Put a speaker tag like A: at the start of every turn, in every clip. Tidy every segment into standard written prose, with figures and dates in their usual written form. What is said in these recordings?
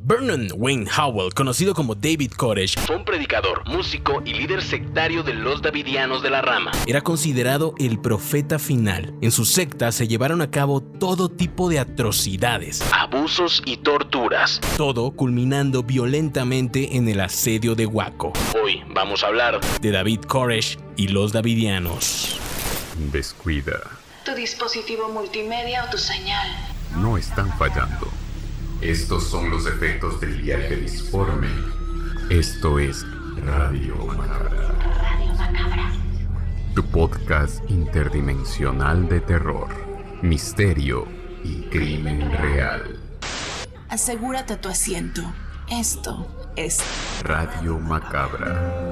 A: Vernon Wayne Howell, conocido como David Koresh, fue un predicador, músico y líder sectario de los Davidianos de la Rama. Era considerado el profeta final. En su secta se llevaron a cabo todo tipo de atrocidades, abusos y torturas, todo culminando violentamente en el asedio de Waco. Hoy vamos a hablar de David Koresh y los Davidianos.
B: Descuida.
C: Tu dispositivo multimedia o tu señal.
B: No están fallando. Estos son los efectos del viaje disforme. Esto es Radio Macabra.
C: Radio Macabra.
B: Tu podcast interdimensional de terror, misterio y crimen real.
C: Asegúrate tu asiento. Esto es
B: Radio Macabra.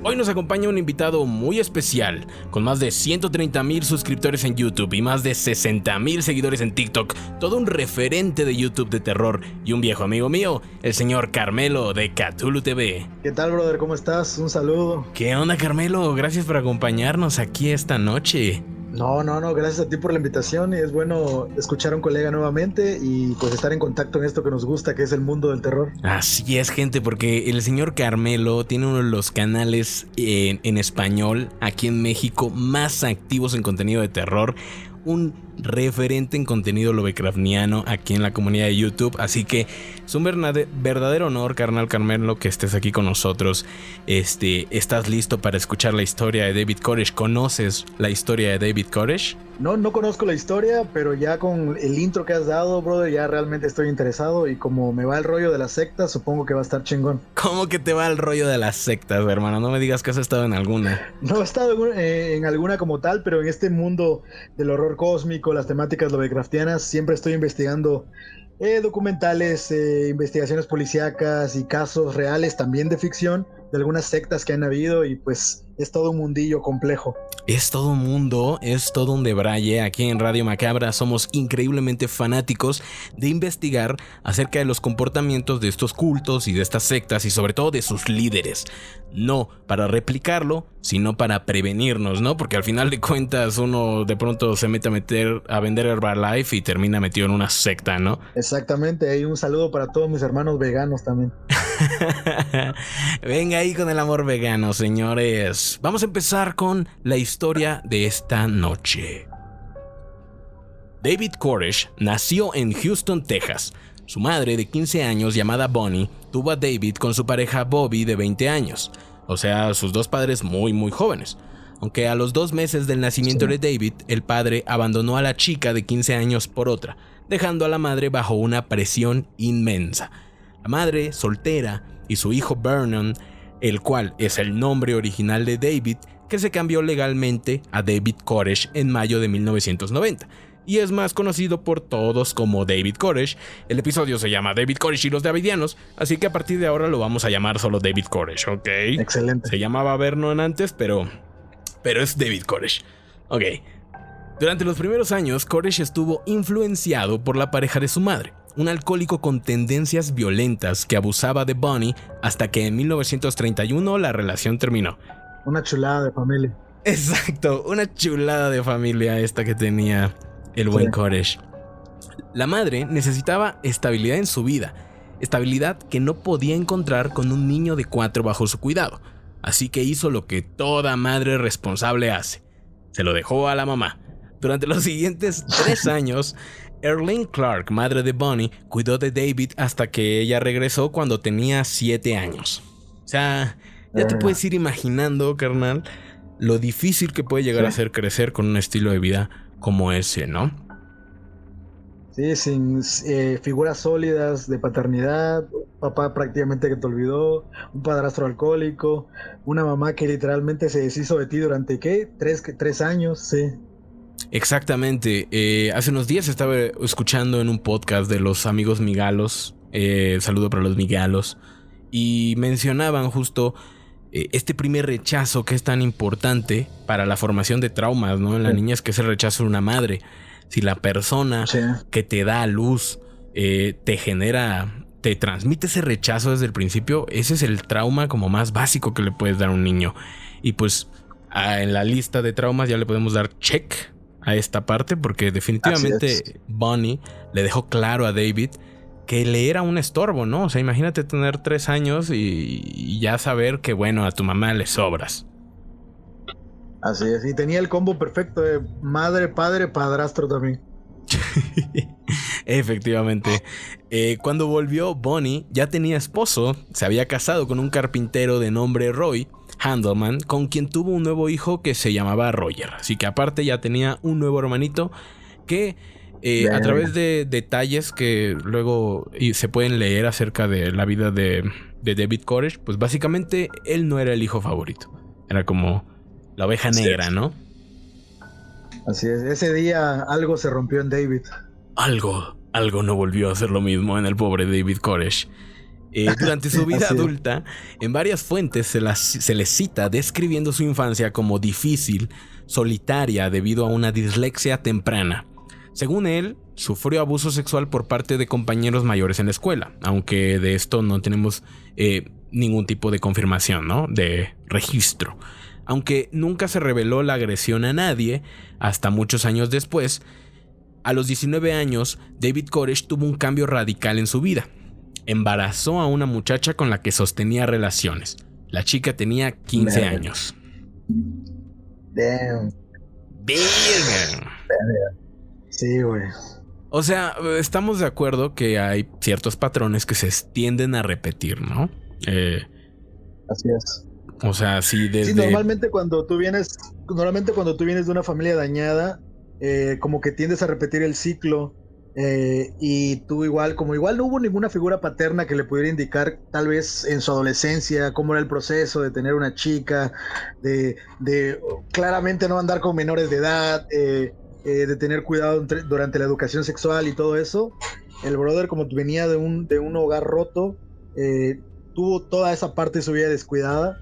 A: Hoy nos acompaña un invitado muy especial, con más de 130,000 suscriptores en YouTube y más de 60,000 seguidores en TikTok, todo un referente de YouTube de terror y un viejo amigo mío, el señor Carmelo de Cthulhu TV.
D: ¿Qué tal, brother? ¿Cómo estás? Un saludo.
A: ¿Qué onda, Carmelo? Gracias por acompañarnos aquí esta noche.
D: No, gracias a ti por la invitación y es bueno escuchar a un colega nuevamente y pues estar en contacto en esto que nos gusta, que es el mundo del terror.
A: Así es, gente, porque el señor Carmelo tiene uno de los canales en español aquí en México más activos en contenido de terror, un referente en contenido lovecraftiano aquí en la comunidad de YouTube, así que es un verdadero honor, carnal Carmelo, que estés aquí con nosotros. ¿Estás listo para escuchar la historia de David Koresh? ¿Conoces la historia de David Koresh?
D: No conozco la historia, pero ya con el intro que has dado, brother, ya realmente estoy interesado y como me va el rollo de la secta, supongo que va a estar chingón.
A: ¿Cómo que te va el rollo de las sectas, hermano? No me digas que has estado en alguna.
D: No he estado en alguna como tal, pero en este mundo del horror cósmico, las temáticas lovecraftianas, siempre estoy investigando documentales, investigaciones policíacas y casos reales también de ficción de algunas sectas que han habido y pues es todo un mundillo complejo.
A: Es todo un mundo, es todo un debraye. Aquí en Radio Macabra somos increíblemente fanáticos de investigar acerca de los comportamientos de estos cultos y de estas sectas y sobre todo de sus líderes. No para replicarlo, sino para prevenirnos, ¿no? Porque al final de cuentas uno de pronto se mete a vender Herbalife y termina metido en una secta, ¿no?
D: Exactamente, hay un saludo para todos mis hermanos veganos también.
A: Venga ahí con el amor vegano, señores. Vamos a empezar con la historia de esta noche. David Koresh nació en Houston, Texas. Su madre de 15 años, llamada Bonnie, tuvo a David con su pareja Bobby de 20 años. O sea, sus dos padres muy jóvenes. Aunque a los 2 meses del nacimiento de David, el padre abandonó a la chica de 15 años por otra, dejando a la madre bajo una presión inmensa. La madre, soltera, y su hijo Vernon, el cual es el nombre original de David, que se cambió legalmente a David Koresh en mayo de 1990. Y es más conocido por todos como David Koresh. El episodio se llama David Koresh y los Davidianos, así que a partir de ahora lo vamos a llamar solo David Koresh, ¿ok?
D: Excelente.
A: Se llamaba Vernon antes, pero es David Koresh. Ok. Durante los primeros años, Koresh estuvo influenciado por la pareja de su madre, un alcohólico con tendencias violentas que abusaba de Bonnie hasta que en 1931 la relación terminó.
D: Una chulada de familia.
A: Exacto, una chulada de familia esta que tenía el buen Koresh. La madre necesitaba estabilidad en su vida, estabilidad que no podía encontrar con un niño de 4 bajo su cuidado, así que hizo lo que toda madre responsable hace, se lo dejó a la mamá. Durante los siguientes 3 años, Erlene Clark, madre de Bonnie, cuidó de David hasta que ella regresó cuando tenía 7 años. O sea, ya te puedes ir imaginando, carnal, lo difícil que puede llegar a ser crecer con un estilo de vida como ese, ¿no?
D: Sí, sin figuras sólidas de paternidad, papá prácticamente que te olvidó, un padrastro alcohólico, una mamá que literalmente se deshizo de ti durante, ¿qué? 3 años, sí.
A: Exactamente. Hace unos días estaba escuchando en un podcast de los amigos Migalos, saludo para los Migalos, y mencionaban justo este primer rechazo que es tan importante para la formación de traumas, ¿no? En la niñez, que es el rechazo de una madre. Si la persona que te da a luz te transmite ese rechazo desde el principio, ese es el trauma como más básico que le puedes dar a un niño. Y pues en la lista de traumas ya le podemos dar check a esta parte, porque definitivamente Bonnie le dejó claro a David que le era un estorbo, ¿no? O sea, imagínate tener 3 años y ya saber que, bueno, a tu mamá le sobras.
D: Así es, y tenía el combo perfecto de madre, padre, padrastro también.
A: Efectivamente. Cuando volvió, Bonnie ya tenía esposo, se había casado con un carpintero de nombre Roy Handelman, con quien tuvo un nuevo hijo que se llamaba Roger. Así que aparte ya tenía un nuevo hermanito que a través de detalles que luego se pueden leer acerca de la vida de David Koresh, pues básicamente él no era el hijo favorito. Era como la oveja negra, ¿no?
D: Así es, ese día algo se rompió en David.
A: Algo no volvió a ser lo mismo en el pobre David Koresh. Durante su vida adulta, en varias fuentes se le cita describiendo su infancia como difícil, solitaria debido a una dislexia temprana. Según él, sufrió abuso sexual por parte de compañeros mayores en la escuela, aunque de esto no tenemos ningún tipo de confirmación, ¿no? De registro. Aunque nunca se reveló la agresión a nadie, hasta muchos años después, a los 19 años, David Koresh tuvo un cambio radical en su vida. Embarazó a una muchacha con la que sostenía relaciones. La chica tenía 15 años.
D: Damn.
A: Verga.
D: Sí, güey.
A: O sea, estamos de acuerdo que hay ciertos patrones que se tienden a repetir, ¿no?
D: Así es.
A: O sea, sí, desde...
D: Sí, normalmente cuando tú vienes de una familia dañada, como que tiendes a repetir el ciclo, y tú igual no hubo ninguna figura paterna que le pudiera indicar tal vez en su adolescencia cómo era el proceso de tener una chica, de claramente no andar con menores de edad, de tener cuidado durante la educación sexual y todo eso. El brother, como venía de un hogar roto, tuvo toda esa parte de su vida descuidada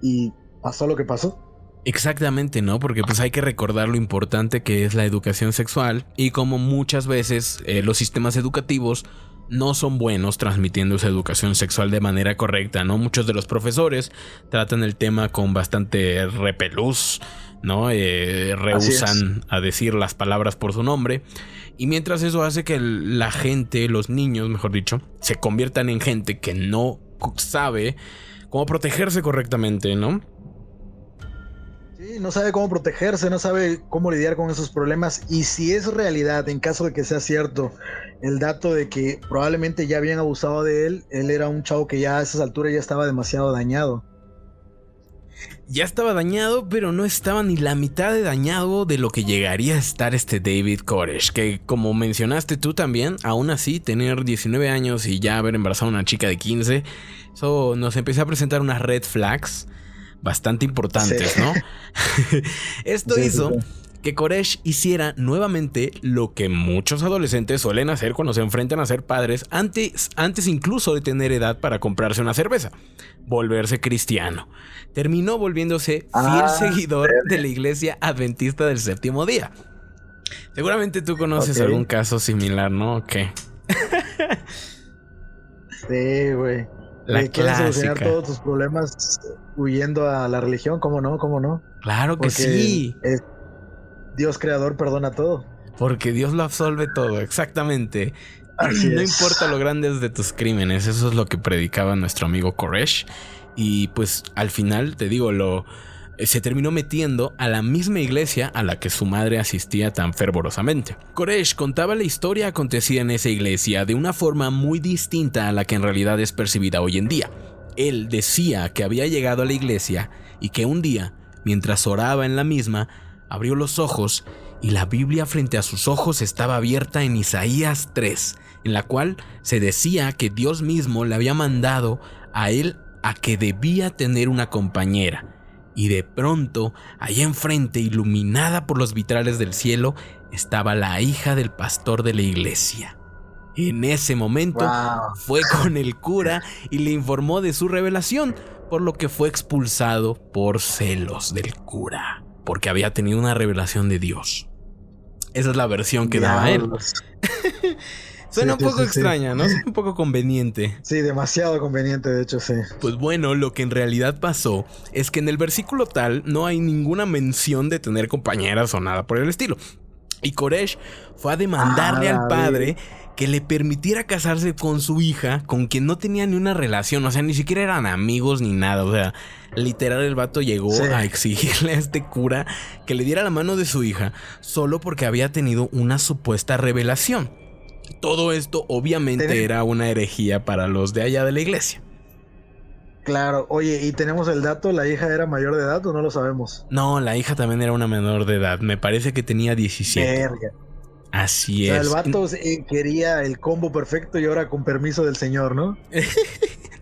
D: y pasó lo que pasó.
A: Exactamente, ¿no? Porque pues hay que recordar lo importante que es la educación sexual y como muchas veces los sistemas educativos no son buenos transmitiendo esa educación sexual de manera correcta, ¿no? Muchos de los profesores tratan el tema con bastante repelús, ¿no? Rehúsan a decir las palabras por su nombre. Y mientras eso hace que la gente, los niños, mejor dicho, se conviertan en gente que no sabe cómo protegerse correctamente, ¿no?
D: Sí, no sabe cómo protegerse, no sabe cómo lidiar con esos problemas. Y si es realidad, en caso de que sea cierto, el dato de que probablemente ya habían abusado de él era un chavo que ya a esas alturas ya estaba demasiado dañado.
A: Ya estaba dañado, pero no estaba ni la mitad de dañado de lo que llegaría a estar este David Koresh, que como mencionaste tú también, aún así tener 19 años y ya haber embarazado a una chica de 15, eso nos empezó a presentar unas red flags bastante importantes, sí, ¿no? Esto hizo que Koresh hiciera nuevamente lo que muchos adolescentes suelen hacer cuando se enfrentan a ser padres antes incluso de tener edad para comprarse una cerveza: volverse cristiano. Terminó volviéndose fiel seguidor de la iglesia adventista del séptimo día. Seguramente tú conoces algún caso similar, ¿no? ¿O qué?
D: Sí, güey.
A: La
D: ¿Quieres
A: clásica.
D: solucionar todos tus problemas huyendo a la religión? ¿Cómo no? ¿Cómo no?
A: Claro que
D: Porque
A: sí.
D: Dios creador perdona todo.
A: Porque Dios lo absolve todo, exactamente.
D: Así
A: no
D: es.
A: importa lo grandes de tus crímenes, eso es lo que predicaba nuestro amigo Koresh. Y pues al final, te digo, se terminó metiendo a la misma iglesia a la que su madre asistía tan fervorosamente. Koresh contaba la historia acontecida en esa iglesia de una forma muy distinta a la que en realidad es percibida hoy en día. Él decía que había llegado a la iglesia y que un día, mientras oraba en la misma, abrió los ojos y la Biblia frente a sus ojos estaba abierta en Isaías 3, en la cual se decía que Dios mismo le había mandado a él a que debía tener una compañera. Y de pronto, allá enfrente, iluminada por los vitrales del cielo, estaba la hija del pastor de la iglesia. En ese momento fue con el cura y le informó de su revelación, por lo que fue expulsado por celos del cura, porque había tenido una revelación de Dios. Esa es la versión que daba él. Suena un poco extraña, ¿no? Suena un poco conveniente.
D: Sí, demasiado conveniente, de hecho, sí.
A: Pues bueno, lo que en realidad pasó es que en el versículo tal no hay ninguna mención de tener compañeras o nada por el estilo. Y Koresh fue a demandarle al padre que le permitiera casarse con su hija, con quien no tenía ni una relación, o sea, ni siquiera eran amigos ni nada, o sea, literal el vato llegó a exigirle a este cura que le diera la mano de su hija solo porque había tenido una supuesta revelación. Todo esto obviamente era una herejía para los de allá de la iglesia.
D: Claro, oye, ¿y tenemos el dato? ¿La hija era mayor de edad o no lo sabemos?
A: No, la hija también era una menor de edad, me parece que tenía 17.
D: Verga.
A: Así
D: O sea,
A: es.
D: el vato quería el combo perfecto y ahora con permiso del señor, ¿no?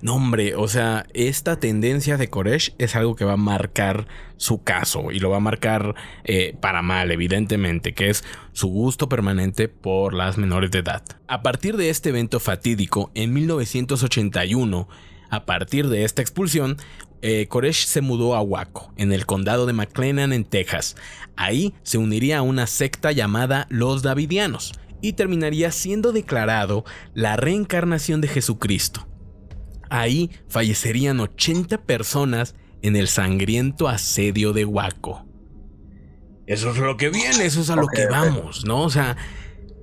A: No, hombre, o sea, esta tendencia de Koresh es algo que va a marcar su caso y lo va a marcar para mal, evidentemente, que es su gusto permanente por las menores de edad. A partir de este evento fatídico, en 1981, a partir de esta expulsión, Koresh se mudó a Waco, en el condado de McLennan, en Texas. Ahí se uniría a una secta llamada Los Davidianos y terminaría siendo declarado la reencarnación de Jesucristo. Ahí fallecerían 80 personas en el sangriento asedio de Waco. Eso es lo que viene, eso es a lo que vamos, ¿no? O sea,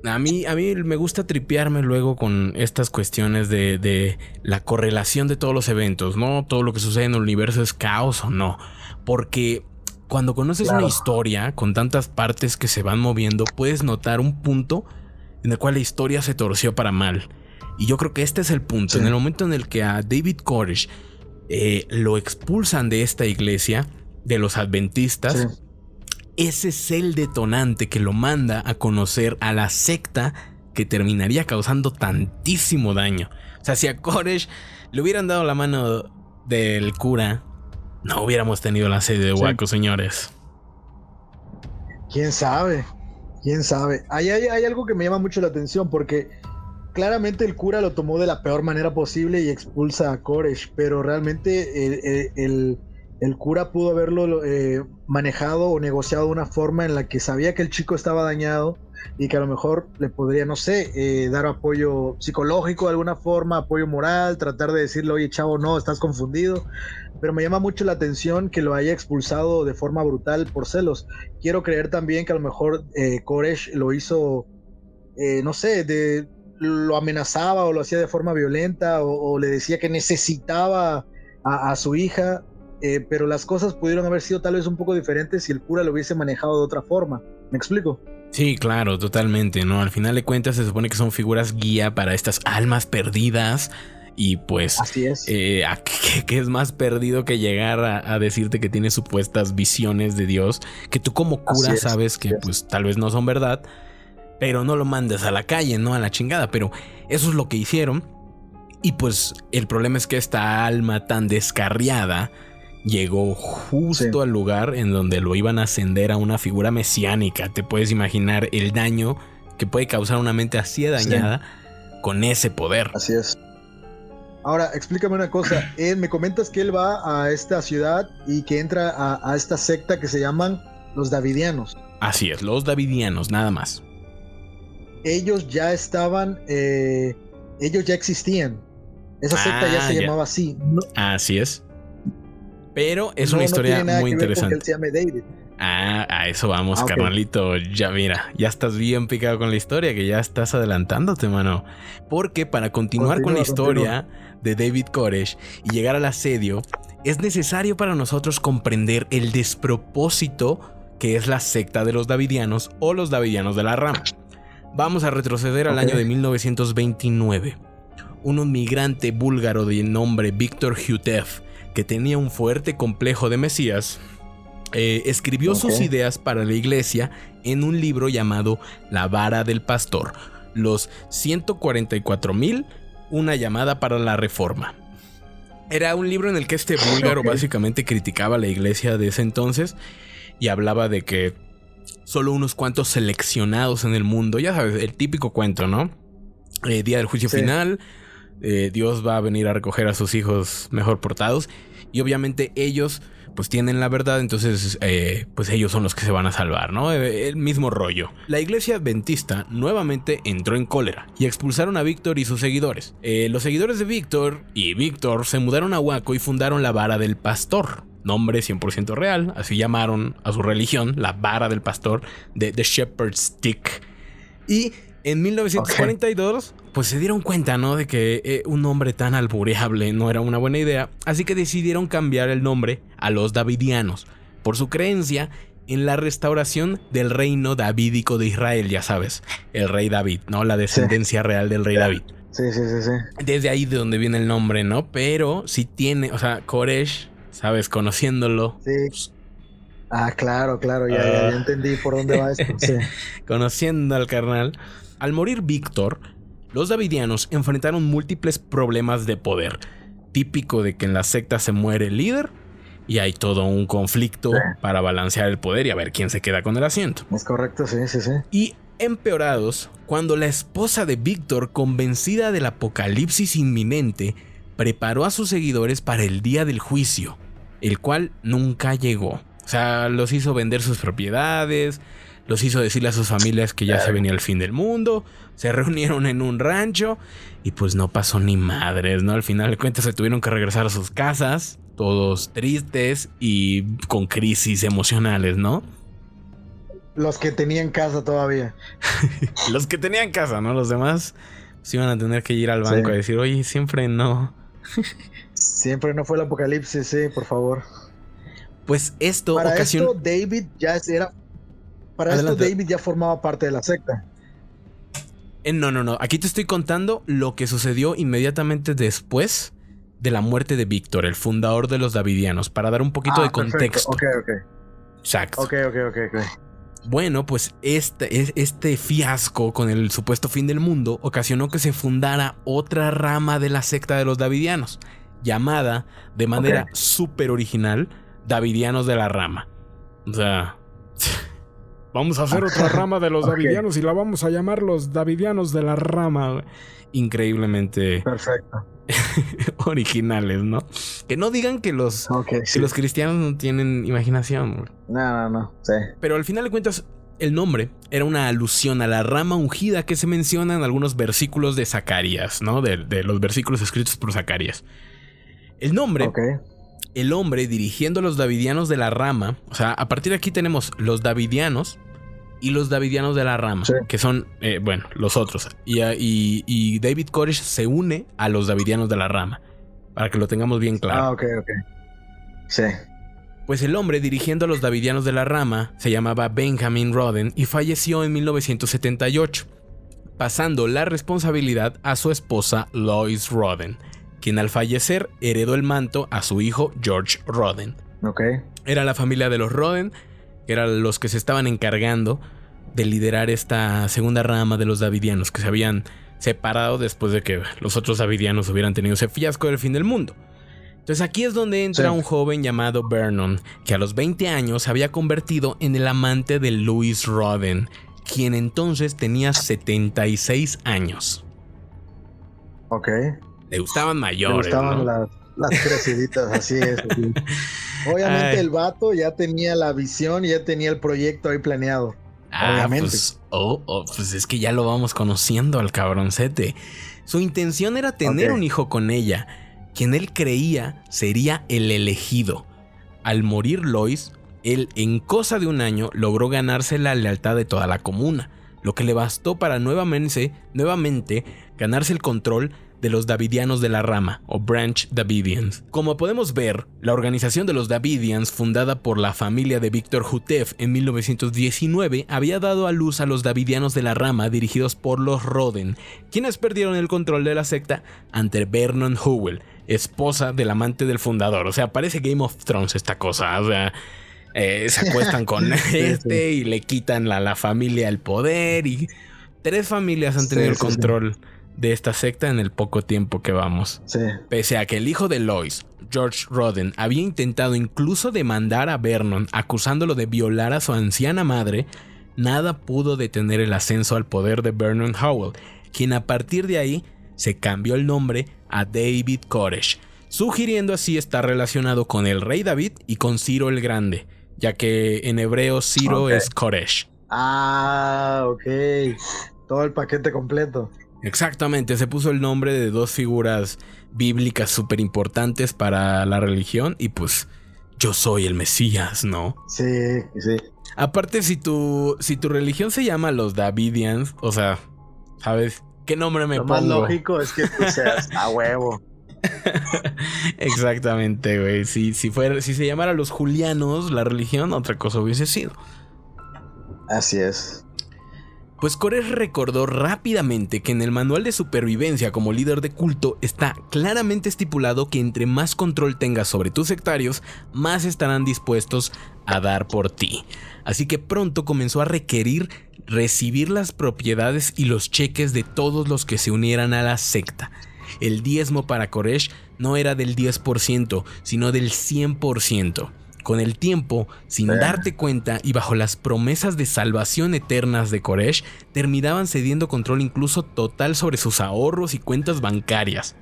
A: a mí me gusta tripearme luego con estas cuestiones de la correlación de todos los eventos, ¿no? Todo lo que sucede en el universo es caos o no. Porque cuando conoces una historia con tantas partes que se van moviendo, puedes notar un punto en el cual la historia se torció para mal. Y yo creo que este es el punto. Sí. En el momento en el que a David Koresh lo expulsan de esta iglesia, de los adventistas, sí, ese es el detonante que lo manda a conocer a la secta que terminaría causando tantísimo daño. O sea, si a Koresh le hubieran dado la mano del cura, no hubiéramos tenido la sede de Waco, sí, señores.
D: ¿Quién sabe? ¿Quién sabe? Hay algo que me llama mucho la atención porque claramente el cura lo tomó de la peor manera posible y expulsa a Koresh, pero realmente el cura pudo haberlo manejado o negociado de una forma en la que sabía que el chico estaba dañado y que a lo mejor le podría, no sé, dar apoyo psicológico de alguna forma, apoyo moral, tratar de decirle, oye chavo, no, estás confundido. Pero me llama mucho la atención que lo haya expulsado de forma brutal por celos. Quiero creer también que a lo mejor Koresh lo hizo, no sé, lo amenazaba o lo hacía de forma violenta o le decía que necesitaba a su hija, pero las cosas pudieron haber sido tal vez un poco diferentes si el cura lo hubiese manejado de otra forma. ¿Me explico?
A: Sí, claro, totalmente, ¿no? Al final de cuentas se supone que son figuras guía para estas almas perdidas y pues
D: así es.
A: ¿Qué es más perdido que llegar a decirte que tiene supuestas visiones de Dios que tú como cura sabes que pues tal vez no son verdad? Pero no lo mandes a la calle, no a la chingada. Pero eso es lo que hicieron. Y pues el problema es que esta alma tan descarriada llegó justo al lugar en donde lo iban a ascender a una figura mesiánica. Te puedes imaginar el daño que puede causar una mente así dañada con ese poder.
D: Así es. Ahora, explícame una cosa. Me comentas que él va a esta ciudad y que entra a esta secta que se llaman los Davidianos.
A: Así es, los Davidianos, nada más.
D: Ellos ya estaban, ellos ya existían. Esa secta ya se llamaba así. No,
A: así es. Pero es una historia muy interesante.
D: Él se llame David.
A: A eso vamos, carnalito. Ya mira, ya estás bien picado con la historia, que ya estás adelantándote, mano. Porque para continuar con la historia de David Koresh y llegar al asedio, es necesario para nosotros comprender el despropósito que es la secta de los Davidianos o los Davidianos de la Rama. Vamos a retroceder al año de 1929. Un inmigrante búlgaro de nombre Víctor Hutev, que tenía un fuerte complejo de Mesías, escribió sus ideas para la iglesia en un libro llamado La Vara del Pastor, los 144,000, una llamada para la reforma. Era un libro en el que este búlgaro básicamente criticaba a la iglesia de ese entonces y hablaba de que solo unos cuantos seleccionados en el mundo, ya sabes, el típico cuento, ¿no? Día del juicio final, Dios va a venir a recoger a sus hijos mejor portados y obviamente ellos pues tienen la verdad, entonces pues ellos son los que se van a salvar, ¿no? El mismo rollo. La iglesia adventista nuevamente entró en cólera y expulsaron a Víctor y sus seguidores. Los seguidores de Víctor y Víctor se mudaron a Waco y fundaron la Vara del Pastor. Nombre 100% real, así llamaron a su religión, la Vara del Pastor, de The Shepherd's Stick. Y En 1942, pues se dieron cuenta, ¿no? De que un nombre tan albureable no era una buena idea, así que decidieron cambiar el nombre a los Davidianos, por su creencia en la restauración del reino davídico de Israel, ya sabes, el rey David, ¿no? La descendencia real del rey David.
D: Sí.
A: Desde ahí de donde viene el nombre, ¿no? Pero sí tiene, o sea, Koresh, ¿sabes? Conociéndolo.
D: Sí. Claro, ya entendí por dónde va esto. Sí.
A: Conociendo al carnal. Al morir Víctor, los davidianos enfrentaron múltiples problemas de poder. Típico de que en la secta se muere el líder y hay todo un conflicto para balancear el poder y a ver quién se queda con el asiento.
D: Es correcto, sí.
A: Y empeorados cuando la esposa de Víctor, convencida del apocalipsis inminente, preparó a sus seguidores para el día del juicio, el cual nunca llegó. O sea, los hizo vender sus propiedades, los hizo decirle a sus familias que ya se venía el fin del mundo, se reunieron en un rancho y pues no pasó ni madres, ¿no? Al final de cuentas se tuvieron que regresar a sus casas, todos tristes y con crisis emocionales, ¿no?
D: Los que tenían casa todavía.
A: Los que tenían casa, ¿no? Los demás pues iban a tener que ir al banco a decir, oye, siempre no.
D: Siempre no fue el apocalipsis, sí, por favor.
A: Pues esto
D: para
A: ocasionó...
D: esto David ya era... Para
A: Adelante.
D: esto David ya formaba parte de la secta.
A: No. Aquí te estoy contando lo que sucedió inmediatamente después de la muerte de Víctor, el fundador de los Davidianos, para dar un poquito de contexto.
D: Ok.
A: Exacto.
D: Ok.
A: Bueno, pues este fiasco con el supuesto fin del mundo ocasionó que se fundara otra rama de la secta de los Davidianos, llamada de manera súper original Davidianos de la Rama. O sea, vamos a hacer otra rama de los Davidianos y la vamos a llamar los Davidianos de la Rama. Increíblemente
D: perfecto.
A: originales, ¿no? Que no digan que los cristianos no tienen imaginación.
D: No, sí.
A: Pero al final de cuentas, el nombre era una alusión a la rama ungida que se menciona en algunos versículos de Zacarías, ¿no? De los versículos escritos por Zacarías. El nombre, el hombre dirigiendo a los Davidianos de la Rama, o sea, a partir de aquí tenemos los Davidianos y los Davidianos de la Rama, que son, los otros. Y David Koresh se une a los Davidianos de la Rama, para que lo tengamos bien claro.
D: Ok. Sí.
A: Pues el hombre dirigiendo a los Davidianos de la Rama se llamaba Benjamin Roden y falleció en 1978, pasando la responsabilidad a su esposa Lois Roden, quien al fallecer heredó el manto a su hijo George Roden. Era la familia de los Roden, que eran los que se estaban encargando de liderar esta segunda rama de los Davidianos, que se habían separado después de que los otros Davidianos hubieran tenido ese fiasco del fin del mundo. Entonces aquí es donde entra un joven llamado Vernon, que a los 20 años se había convertido en el amante de Louis Roden, quien entonces tenía 76 años. Le gustaban mayores,
D: le gustaban,
A: ¿no?
D: las creciditas, así es. Así. Obviamente el vato ya tenía la visión y ya tenía el proyecto ahí planeado. Obviamente.
A: Pues es que ya lo vamos conociendo al cabroncete. Su intención era tener un hijo con ella, quien él creía sería el elegido. Al morir Lois, él en cosa de un año logró ganarse la lealtad de toda la comuna, lo que le bastó para nuevamente ganarse el control de los Davidianos de la Rama, o Branch Davidians. Como podemos ver, la organización de los Davidians, fundada por la familia de Víctor Houteff en 1919, había dado a luz a los Davidianos de la Rama dirigidos por los Roden, quienes perdieron el control de la secta ante Vernon Howell, esposa del amante del fundador. O sea, parece Game of Thrones esta cosa, o sea... se acuestan con y le quitan a la familia el poder y 3 familias han tenido el control de esta secta en el poco tiempo que vamos. Pese a que el hijo de Lois, George Roden, había intentado incluso demandar a Vernon acusándolo de violar a su anciana madre, nada pudo detener el ascenso al poder de Vernon Howell, quien a partir de ahí se cambió el nombre a David Koresh, sugiriendo así estar relacionado con el rey David y con Ciro el Grande, ya que en hebreo Ciro es Koresh.
D: Todo el paquete completo.
A: Exactamente, se puso el nombre de 2 figuras bíblicas súper importantes para la religión y pues yo soy el Mesías, ¿no?
D: Sí.
A: Aparte, si tu religión se llama los Davidians, o sea, ¿sabes? ¿Qué nombre me
D: Lo
A: pongo?
D: más lógico es que tú seas a huevo.
A: Exactamente, güey. Si se llamara los Julianos, la religión, otra cosa hubiese sido.
D: Así es.
A: Pues Koresh recordó rápidamente que en el manual de supervivencia como líder de culto está claramente estipulado que entre más control tengas sobre tus sectarios, más estarán dispuestos a dar por ti. Así que pronto comenzó a requerir recibir las propiedades y los cheques de todos los que se unieran a la secta. El diezmo para Koresh no era del 10%, sino del 100%. Con el tiempo, sin darte cuenta y bajo las promesas de salvación eternas de Koresh, terminaban cediendo control incluso total sobre sus ahorros y cuentas bancarias,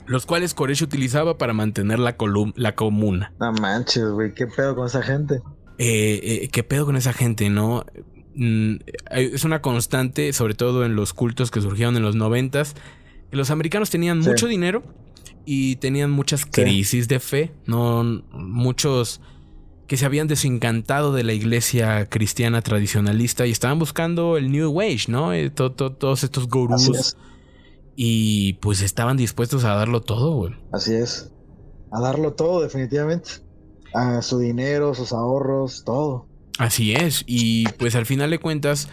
A: los cuales Koresh utilizaba para mantener la comuna.
D: No manches, güey, ¿qué pedo con esa gente?
A: ¿Qué pedo con esa gente, no? Es una constante, sobre todo en los cultos que surgieron en los 90s. Los americanos tenían mucho dinero y tenían muchas crisis de fe, ¿no? Muchos que se habían desencantado de la iglesia cristiana tradicionalista y estaban buscando el New Age, ¿no? Todos estos gurús. Y pues estaban dispuestos a darlo todo, güey.
D: Así es. A darlo todo, definitivamente. A su dinero, sus ahorros, todo.
A: Así es. Y pues al final de cuentas,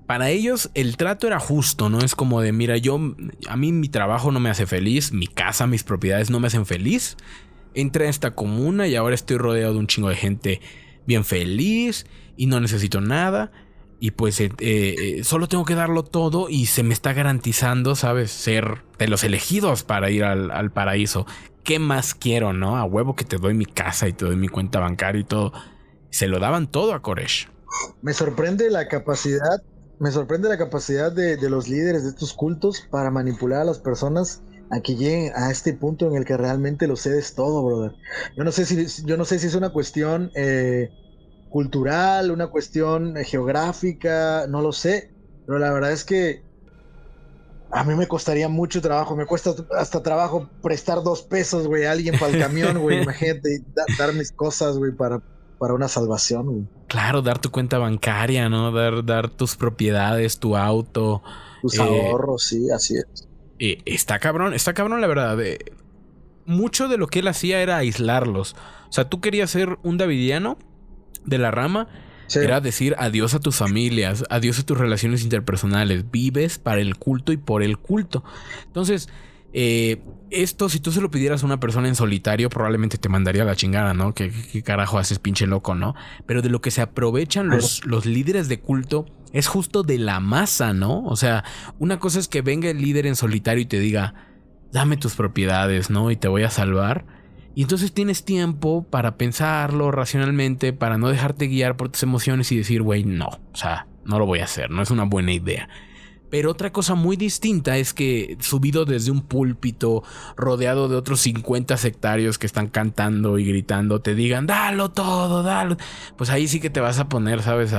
A: para ellos el trato era justo, ¿no? Es como de, mira, a mí mi trabajo no me hace feliz, mi casa, mis propiedades no me hacen feliz. Entré a esta comuna y ahora estoy rodeado de un chingo de gente bien feliz y no necesito nada. Y pues solo tengo que darlo todo y se me está garantizando, ¿sabes? Ser de los elegidos para ir al paraíso. ¿Qué más quiero, no? A huevo que te doy mi casa y te doy mi cuenta bancaria y todo. Se lo daban todo a Koresh.
D: Me sorprende la capacidad de los líderes de estos cultos para manipular a las personas a que lleguen a este punto en el que realmente lo cedes todo, brother. Yo no sé si es una cuestión cultural, una cuestión geográfica, no lo sé, pero la verdad es que a mí me costaría mucho trabajo, me cuesta hasta trabajo prestar 2 pesos, güey, a alguien para el camión, güey, imagínate, dar mis cosas, güey, para una salvación, güey.
A: Claro, dar tu cuenta bancaria, ¿no? Dar tus propiedades, tu auto.
D: Tus ahorros, sí, así es.
A: Está cabrón, la verdad. Mucho de lo que él hacía era aislarlos. O sea, tú querías ser un davidiano de la rama, sí. Era decir adiós a tus familias, adiós a tus relaciones interpersonales. Vives para el culto y por el culto. Entonces, esto, si tú se lo pidieras a una persona en solitario, probablemente te mandaría a la chingada, ¿no? ¿Qué carajo haces, pinche loco, no? Pero de lo que se aprovechan los líderes de culto es justo de la masa, ¿no? O sea, una cosa es que venga el líder en solitario y te diga, dame tus propiedades, ¿no? Y te voy a salvar. Y entonces tienes tiempo para pensarlo racionalmente, para no dejarte guiar por tus emociones y decir, güey, no, o sea, no lo voy a hacer, no es una buena idea. Pero otra cosa muy distinta es que subido desde un púlpito, rodeado de otros 50 sectarios que están cantando y gritando, te digan, dalo todo, dalo. Pues ahí sí que te vas a poner, ¿sabes?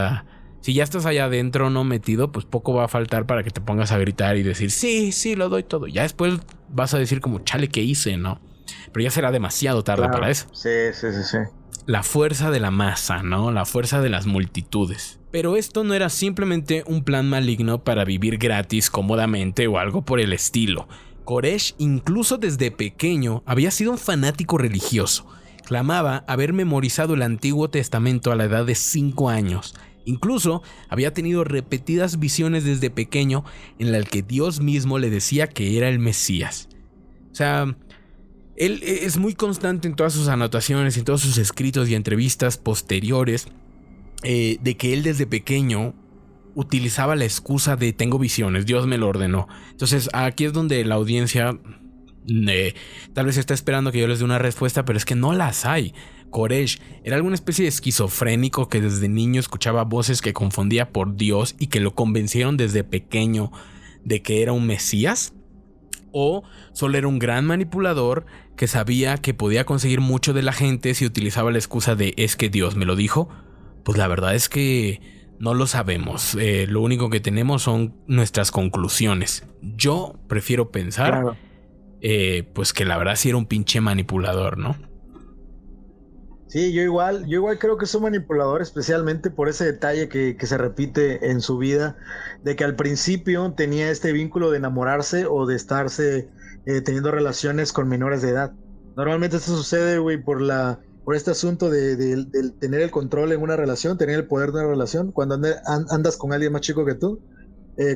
A: Si ya estás allá adentro, no metido, pues poco va a faltar para que te pongas a gritar y decir, sí, lo doy todo. Ya después vas a decir como, chale, ¿qué hice, no? Pero ya será demasiado tarde para eso.
D: Sí.
A: La fuerza de la masa, ¿no? La fuerza de las multitudes. Pero esto no era simplemente un plan maligno para vivir gratis cómodamente o algo por el estilo. Koresh, incluso desde pequeño, había sido un fanático religioso. Clamaba haber memorizado el Antiguo Testamento a la edad de 5 años. Incluso había tenido repetidas visiones desde pequeño en las que Dios mismo le decía que era el Mesías. O sea, él es muy constante en todas sus anotaciones, en todos sus escritos y entrevistas posteriores, de que él desde pequeño utilizaba la excusa de tengo visiones, Dios me lo ordenó. Entonces aquí es donde la audiencia tal vez está esperando que yo les dé una respuesta, pero es que no las hay. Koresh era alguna especie de esquizofrénico que desde niño escuchaba voces que confundía por Dios y que lo convencieron desde pequeño de que era un Mesías. O solo era un gran manipulador que sabía que podía conseguir mucho de la gente si utilizaba la excusa de es que Dios me lo dijo. Pues la verdad es que no lo sabemos. Lo único que tenemos son nuestras conclusiones. Yo prefiero pensar, claro, pues que la verdad sí era un pinche manipulador, ¿no?
D: Sí, yo igual creo que es un manipulador, especialmente por ese detalle que se repite en su vida, de que al principio tenía este vínculo de enamorarse o de estarse teniendo relaciones con menores de edad. Normalmente esto sucede, güey, por este asunto de tener el control en una relación, tener el poder de una relación. Cuando andas con alguien más chico que tú,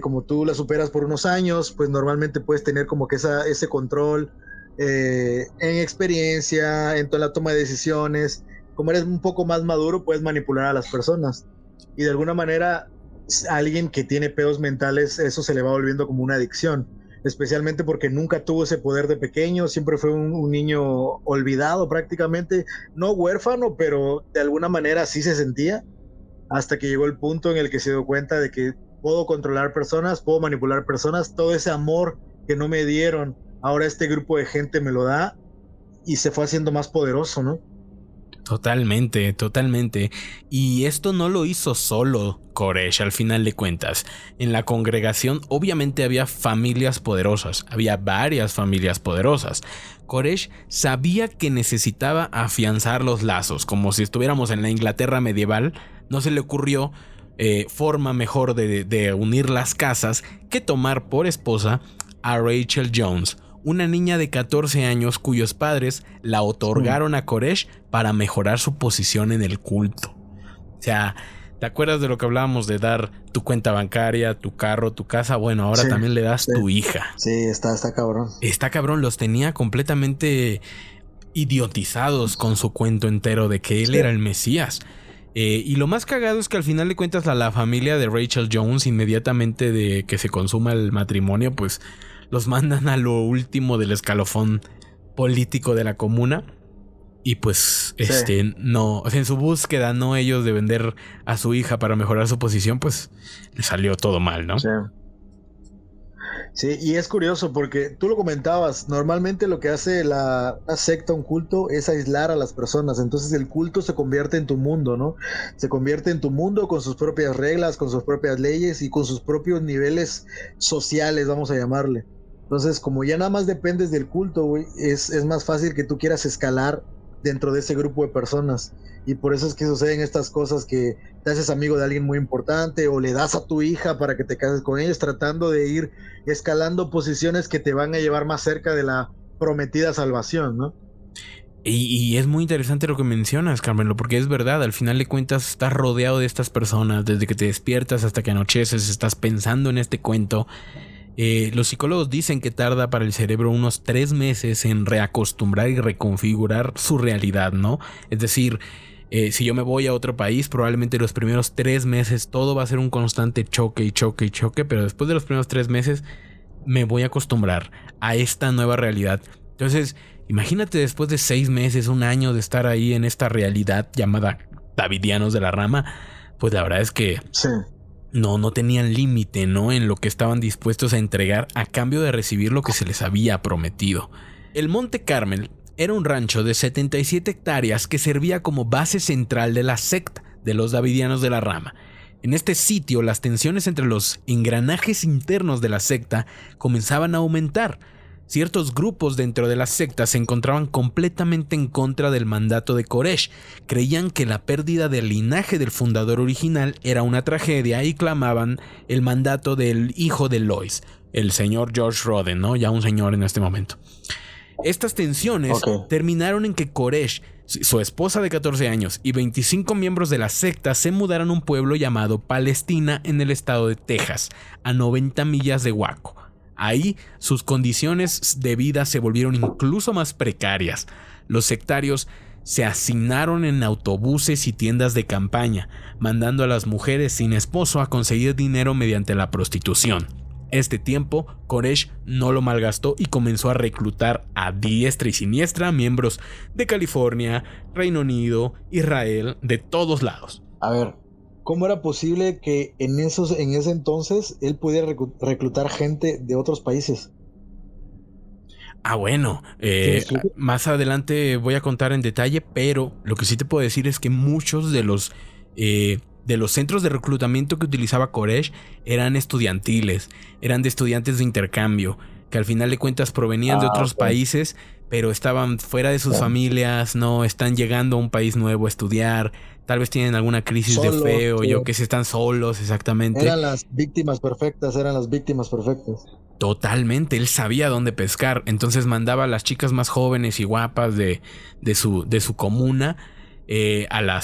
D: como tú la superas por unos años, pues normalmente puedes tener como que ese control en experiencia, en toda la toma de decisiones. Como eres un poco más maduro, puedes manipular a las personas. Y de alguna manera, a alguien que tiene pedos mentales, eso se le va volviendo como una adicción. Especialmente porque nunca tuvo ese poder de pequeño, siempre fue un niño olvidado prácticamente, no huérfano, pero de alguna manera sí se sentía, hasta que llegó el punto en el que se dio cuenta de que puedo controlar personas, puedo manipular personas, todo ese amor que no me dieron, ahora este grupo de gente me lo da, y se fue haciendo más poderoso, ¿no?
A: Totalmente, totalmente. Y esto no lo hizo solo Koresh, al final de cuentas. En la congregación obviamente había familias poderosas, había varias familias poderosas. Koresh sabía que necesitaba afianzar los lazos, como si estuviéramos en la Inglaterra medieval. No se le ocurrió forma mejor de unir las casas que tomar por esposa a Rachel Jones, una niña de 14 años cuyos padres la otorgaron a Koresh para mejorar su posición en el culto. O sea, ¿te acuerdas de lo que hablábamos de dar tu cuenta bancaria, tu carro, tu casa? Bueno, ahora también le das tu hija.
D: Sí, está cabrón.
A: Está cabrón, los tenía completamente idiotizados con su cuento entero de que él era el Mesías. Y lo más cagado es que al final de cuentas la familia de Rachel Jones, inmediatamente de que se consuma el matrimonio, pues los mandan a lo último del escalafón político de la comuna. Y pues, no, o sea, en su búsqueda, no ellos de vender a su hija para mejorar su posición, pues le salió todo mal, ¿no?
D: Sí, y es curioso porque tú lo comentabas, normalmente lo que hace una secta, un culto, es aislar a las personas. Entonces el culto se convierte en tu mundo, ¿no? Se convierte en tu mundo con sus propias reglas, con sus propias leyes y con sus propios niveles sociales, vamos a llamarle. Entonces, como ya nada más dependes del culto, güey, es más fácil que tú quieras escalar dentro de ese grupo de personas. Y por eso es que suceden estas cosas, que te haces amigo de alguien muy importante o le das a tu hija para que te cases con ellos, tratando de ir escalando posiciones que te van a llevar más cerca de la prometida salvación, ¿no?
A: Y es muy interesante lo que mencionas, Carmelo, porque es verdad, al final de cuentas estás rodeado de estas personas, desde que te despiertas hasta que anocheces, estás pensando en este cuento. Los psicólogos dicen que tarda para el cerebro unos 3 meses en reacostumbrar y reconfigurar su realidad, ¿no? Es decir, si yo me voy a otro país, probablemente los primeros 3 meses todo va a ser un constante choque y choque y choque, pero después de los primeros 3 meses me voy a acostumbrar a esta nueva realidad. Entonces, imagínate después de 6 meses, un año de estar ahí en esta realidad llamada Davidianos de la Rama, pues la verdad es que no tenían límite, ¿no? En lo que estaban dispuestos a entregar a cambio de recibir lo que se les había prometido. El Monte Carmel era un rancho de 77 hectáreas que servía como base central de la secta de los Davidianos de la Rama. En este sitio, las tensiones entre los engranajes internos de la secta comenzaban a aumentar. Ciertos grupos dentro de la secta se encontraban completamente en contra del mandato de Koresh. Creían que la pérdida del linaje del fundador original era una tragedia y clamaban el mandato del hijo de Lois, el señor George Roden, ¿no? Ya un señor en este momento. Estas tensiones terminaron en que Koresh, su esposa de 14 años y 25 miembros de la secta se mudaron a un pueblo llamado Palestina en el estado de Texas, a 90 millas de Waco. Ahí sus condiciones de vida se volvieron incluso más precarias. Los sectarios se hacinaron en autobuses y tiendas de campaña, mandando a las mujeres sin esposo a conseguir dinero mediante la prostitución. Este tiempo, Koresh no lo malgastó y comenzó a reclutar a diestra y siniestra miembros de California, Reino Unido, Israel, de todos lados.
D: A ver, ¿cómo era posible que en ese entonces él pudiera reclutar gente de otros países?
A: Bueno, más adelante voy a contar en detalle, pero lo que sí te puedo decir es que muchos de los centros de reclutamiento que utilizaba Koresh eran estudiantiles, eran de estudiantes de intercambio. que al final de cuentas provenían de otros países, pero estaban fuera de sus familias, no están llegando a un país nuevo a estudiar, tal vez tienen alguna crisis de fe o yo que sé, están solos, exactamente.
D: Eran las víctimas perfectas.
A: Totalmente, él sabía dónde pescar, entonces mandaba a las chicas más jóvenes y guapas de su comuna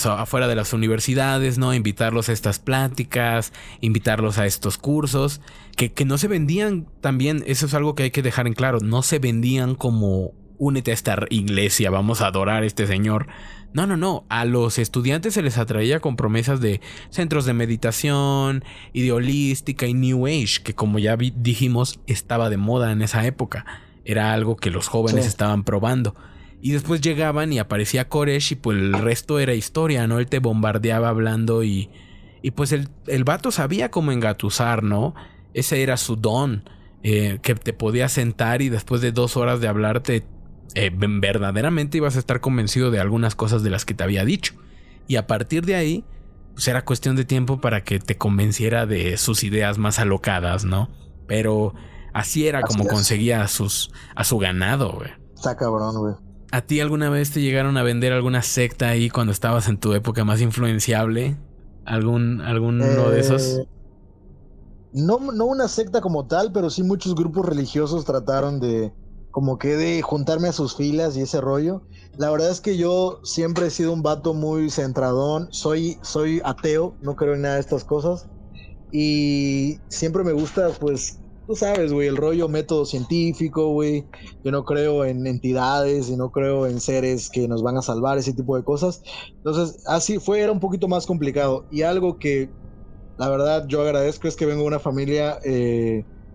A: afuera de las universidades, ¿no? Invitarlos a estas pláticas, invitarlos a estos cursos, que no se vendían también, eso es algo que hay que dejar en claro, no se vendían como únete a esta iglesia, vamos a adorar a este señor. No, a los estudiantes se les atraía con promesas de centros de meditación, ideolística y New Age, que como ya dijimos, estaba de moda en esa época. Era algo que los jóvenes estaban probando. Y después llegaban y aparecía Koresh y pues el resto era historia, ¿no? Él te bombardeaba hablando y pues el vato sabía cómo engatusar, ¿no? Ese era su don, que te podía sentar y después de 2 horas de hablarte verdaderamente ibas a estar convencido de algunas cosas de las que te había dicho. Y a partir de ahí, pues era cuestión de tiempo para que te convenciera de sus ideas más alocadas, ¿no? Pero así era como conseguía a su ganado, güey.
D: Está cabrón, güey.
A: ¿A ti alguna vez te llegaron a vender alguna secta ahí cuando estabas en tu época más influenciable? ¿Alguno de esos?
D: No una secta como tal, pero sí muchos grupos religiosos trataron de juntarme a sus filas y ese rollo. La verdad es que yo siempre he sido un vato muy centradón. Soy ateo, no creo en nada de estas cosas. Y siempre me gusta, pues, tú sabes, güey, el rollo método científico, güey. Yo no creo en entidades y no creo en seres que nos van a salvar, ese tipo de cosas. Entonces, así era un poquito más complicado. Y algo que, la verdad, yo agradezco es que vengo de una familia,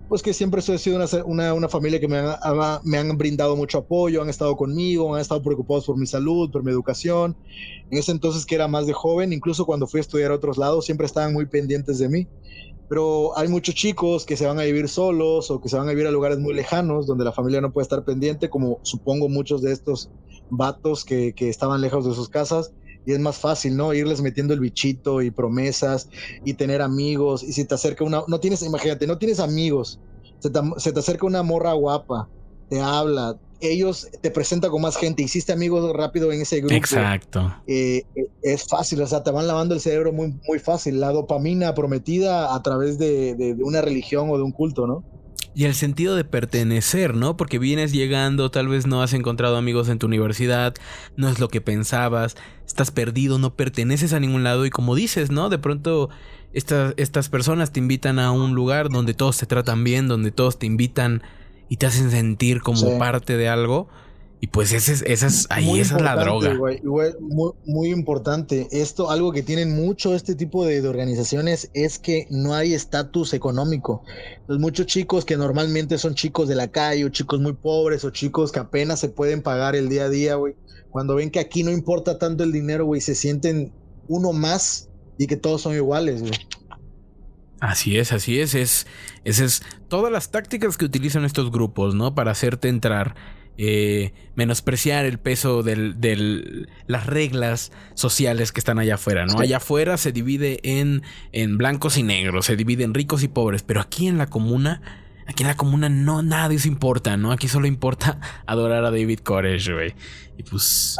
D: pues que siempre he sido una familia que me han brindado mucho apoyo, han estado conmigo, han estado preocupados por mi salud, por mi educación. En ese entonces que era más de joven, incluso cuando fui a estudiar a otros lados, siempre estaban muy pendientes de mí. Pero hay muchos chicos que se van a vivir solos o que se van a vivir a lugares muy lejanos donde la familia no puede estar pendiente, como supongo muchos de estos vatos que estaban lejos de sus casas. Y es más fácil, ¿no? Irles metiendo el bichito y promesas y tener amigos. Y si te acerca imagínate, no tienes amigos. Se te acerca una morra guapa, te habla, ellos te presentan con más gente, hiciste amigos rápido en ese grupo.
A: Exacto.
D: Es fácil, o sea, te van lavando el cerebro muy, muy fácil. La dopamina prometida a través de una religión o de un culto, ¿no?
A: Y el sentido de pertenecer, ¿no? Porque vienes llegando, tal vez no has encontrado amigos en tu universidad, no es lo que pensabas, estás perdido, no perteneces a ningún lado y como dices, ¿no? De pronto estas personas te invitan a un lugar donde todos te tratan bien, donde todos te invitan y te hacen sentir como parte de algo. Y pues esa es la droga.
D: Güey, muy, muy importante. Esto, algo que tienen mucho este tipo de organizaciones es que no hay estatus económico. Pues muchos chicos que normalmente son chicos de la calle o chicos muy pobres o chicos que apenas se pueden pagar el día a día, güey. Cuando ven que aquí no importa tanto el dinero, güey, se sienten uno más y que todos son iguales, güey.
A: Así es. Esas es todas las tácticas que utilizan estos grupos, ¿no? Para hacerte entrar. Menospreciar el peso de las reglas sociales que están allá afuera, ¿no? Allá afuera se divide en blancos y negros, se divide en ricos y pobres, pero aquí en la comuna no, nada de eso importa, ¿no? Aquí solo importa adorar a David Koresh, güey. Y pues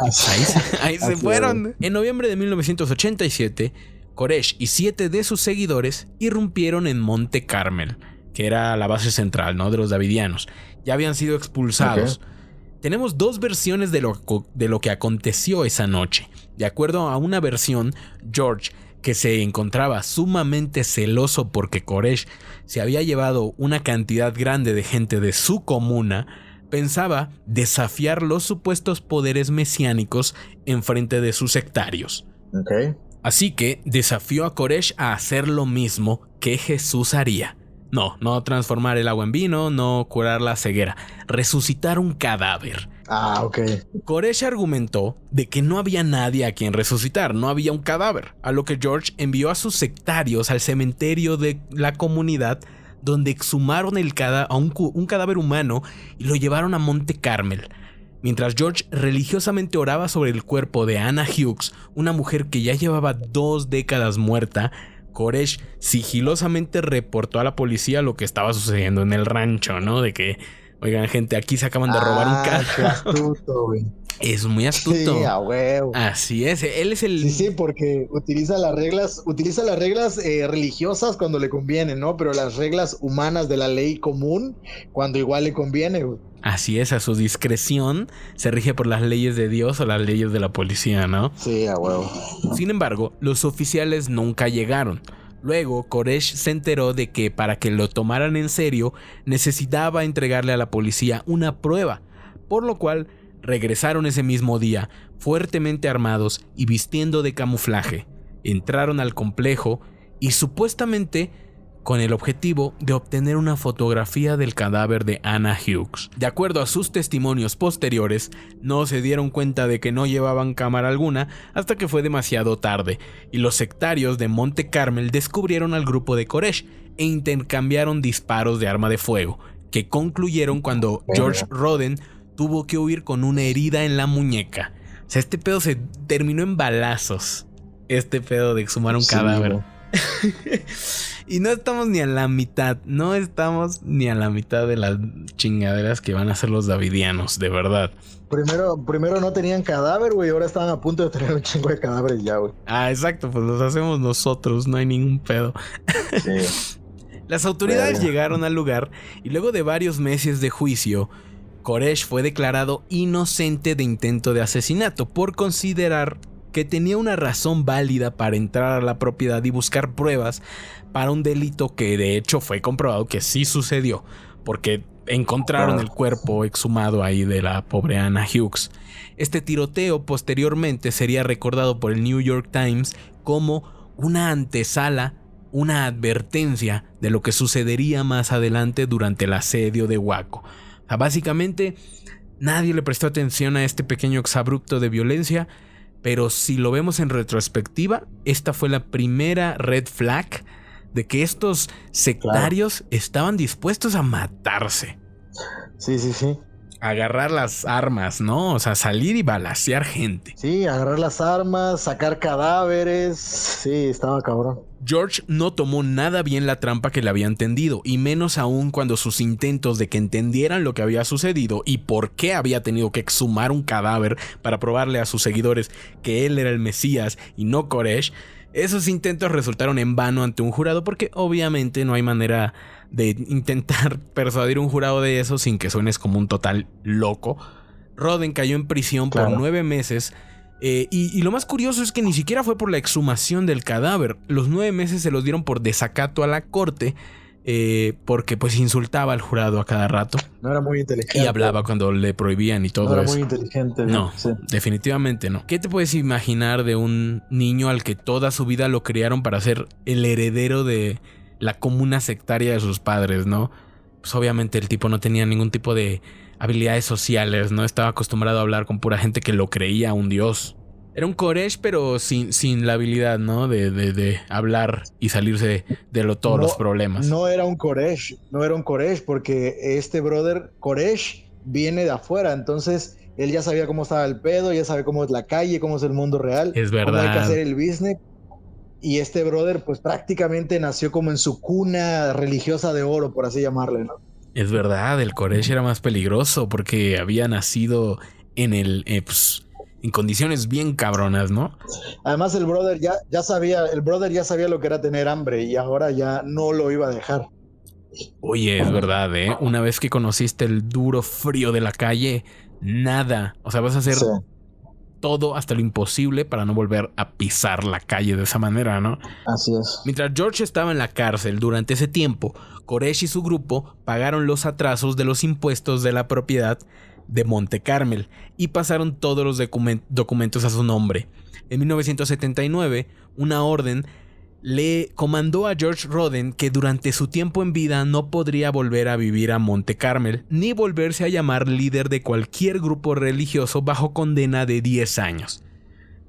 A: ahí se fueron. En noviembre de 1987, Koresh y 7 de sus seguidores irrumpieron en Monte Carmel, que era la base central, ¿no? De los davidianos. Ya habían sido expulsados. Okay. Tenemos 2 versiones de lo que aconteció esa noche. De acuerdo a una versión, George, que se encontraba sumamente celoso porque Koresh se había llevado una cantidad grande de gente de su comuna, pensaba desafiar los supuestos poderes mesiánicos en frente de sus sectarios.
D: Okay.
A: Así que desafió a Koresh a hacer lo mismo que Jesús haría. No transformar el agua en vino, no curar la ceguera, resucitar un cadáver.
D: Ok.
A: Koresh argumentó de que no había nadie a quien resucitar, no había un cadáver, a lo que George envió a sus sectarios al cementerio de la comunidad, donde exhumaron un cadáver humano y lo llevaron a Monte Carmel. Mientras George religiosamente oraba sobre el cuerpo de Anna Hughes, una mujer que ya llevaba 2 décadas muerta, Koresh sigilosamente reportó a la policía lo que estaba sucediendo en el rancho, ¿no? De que Oigan, gente, aquí se acaban de robar un carro.
D: Qué astuto, güey.
A: Es muy astuto.
D: Sí, a huevo.
A: Así es, él es el...
D: Sí, porque utiliza las reglas religiosas cuando le conviene, ¿no? Pero las reglas humanas de la ley común cuando igual le conviene, güey.
A: Así es, a su discreción se rige por las leyes de Dios o las leyes de la policía, ¿no?
D: Sí, a huevo.
A: Sin embargo, los oficiales nunca llegaron. Luego, Koresh se enteró de que para que lo tomaran en serio, necesitaba entregarle a la policía una prueba, por lo cual regresaron ese mismo día, fuertemente armados y vistiendo de camuflaje. Entraron al complejo y supuestamente con el objetivo de obtener una fotografía del cadáver de Anna Hughes. De acuerdo a sus testimonios posteriores, no se dieron cuenta de que no llevaban cámara alguna hasta que fue demasiado tarde, y los sectarios de Monte Carmel descubrieron al grupo de Koresh e intercambiaron disparos de arma de fuego, que concluyeron cuando George Roden tuvo que huir con una herida en la muñeca. O sea, este pedo se terminó en balazos. Este pedo de exhumar un cadáver. Y no estamos ni a la mitad. No estamos ni a la mitad de las chingaderas que van a hacer los davidianos, de verdad.
D: Primero no tenían cadáver, güey. Ahora estaban a punto de tener un chingo de cadáveres ya, güey.
A: Ah, exacto. Pues los hacemos nosotros. No hay ningún pedo.
D: Sí.
A: Las autoridades llegaron al lugar y luego de varios meses de juicio, Koresh fue declarado inocente de intento de asesinato por considerar que tenía una razón válida para entrar a la propiedad y buscar pruebas para un delito que de hecho fue comprobado que sí sucedió, porque encontraron el cuerpo exhumado ahí de la pobre Anna Hughes. Este tiroteo posteriormente sería recordado por el New York Times como una antesala, una advertencia de lo que sucedería más adelante durante el asedio de Waco. O sea, básicamente nadie le prestó atención a este pequeño exabrupto de violencia, pero si lo vemos en retrospectiva, esta fue la primera red flag de que estos sectarios estaban dispuestos a matarse.
D: Sí.
A: Agarrar las armas, ¿no? O sea, salir y balacear gente.
D: Sí, agarrar las armas, sacar cadáveres. Sí, estaba cabrón.
A: George no tomó nada bien la trampa que le habían tendido, y menos aún cuando sus intentos de que entendieran lo que había sucedido y por qué había tenido que exhumar un cadáver para probarle a sus seguidores que él era el Mesías y no Koresh, esos intentos resultaron en vano ante un jurado, porque obviamente no hay manera de intentar persuadir a un jurado de eso sin que suenes como un total loco. Roden cayó en prisión por 9 meses. Y lo más curioso es que ni siquiera fue por la exhumación del cadáver. Los 9 meses se los dieron por desacato a la corte, porque pues insultaba al jurado a cada rato.
D: No era muy inteligente.
A: Y hablaba cuando le prohibían y todo eso.
D: No era muy inteligente.
A: No, sí. Definitivamente no. ¿Qué te puedes imaginar de un niño al que toda su vida lo criaron para ser el heredero de la comuna sectaria de sus padres, ¿no? Pues obviamente el tipo no tenía ningún tipo de habilidades sociales, no estaba acostumbrado a hablar con pura gente que lo creía un dios. Era un Koresh, pero sin la habilidad, ¿no? De hablar y salirse de todos los problemas.
D: No era un Koresh, porque este brother Koresh viene de afuera, entonces él ya sabía cómo estaba el pedo, ya sabe cómo es la calle, cómo es el mundo real.
A: Es verdad.
D: Cómo hay que hacer el business. Y este brother, pues prácticamente nació como en su cuna religiosa de oro, por así llamarle, ¿no?
A: Es verdad, el Koresh era más peligroso porque había nacido en condiciones bien cabronas, ¿no?
D: Además el brother ya sabía lo que era tener hambre y ahora ya no lo iba a dejar.
A: Oye, es verdad, ¿eh? Una vez que conociste el duro frío de la calle, nada. O sea, vas a hacer todo hasta lo imposible para no volver a pisar la calle de esa manera, ¿no?
D: Así es.
A: Mientras George estaba en la cárcel durante ese tiempo, Koresh y su grupo pagaron los atrasos de los impuestos de la propiedad de Monte Carmel y pasaron todos los documentos a su nombre. En 1979, una orden le comandó a George Roden que durante su tiempo en vida no podría volver a vivir a Monte Carmel ni volverse a llamar líder de cualquier grupo religioso bajo condena de 10 años.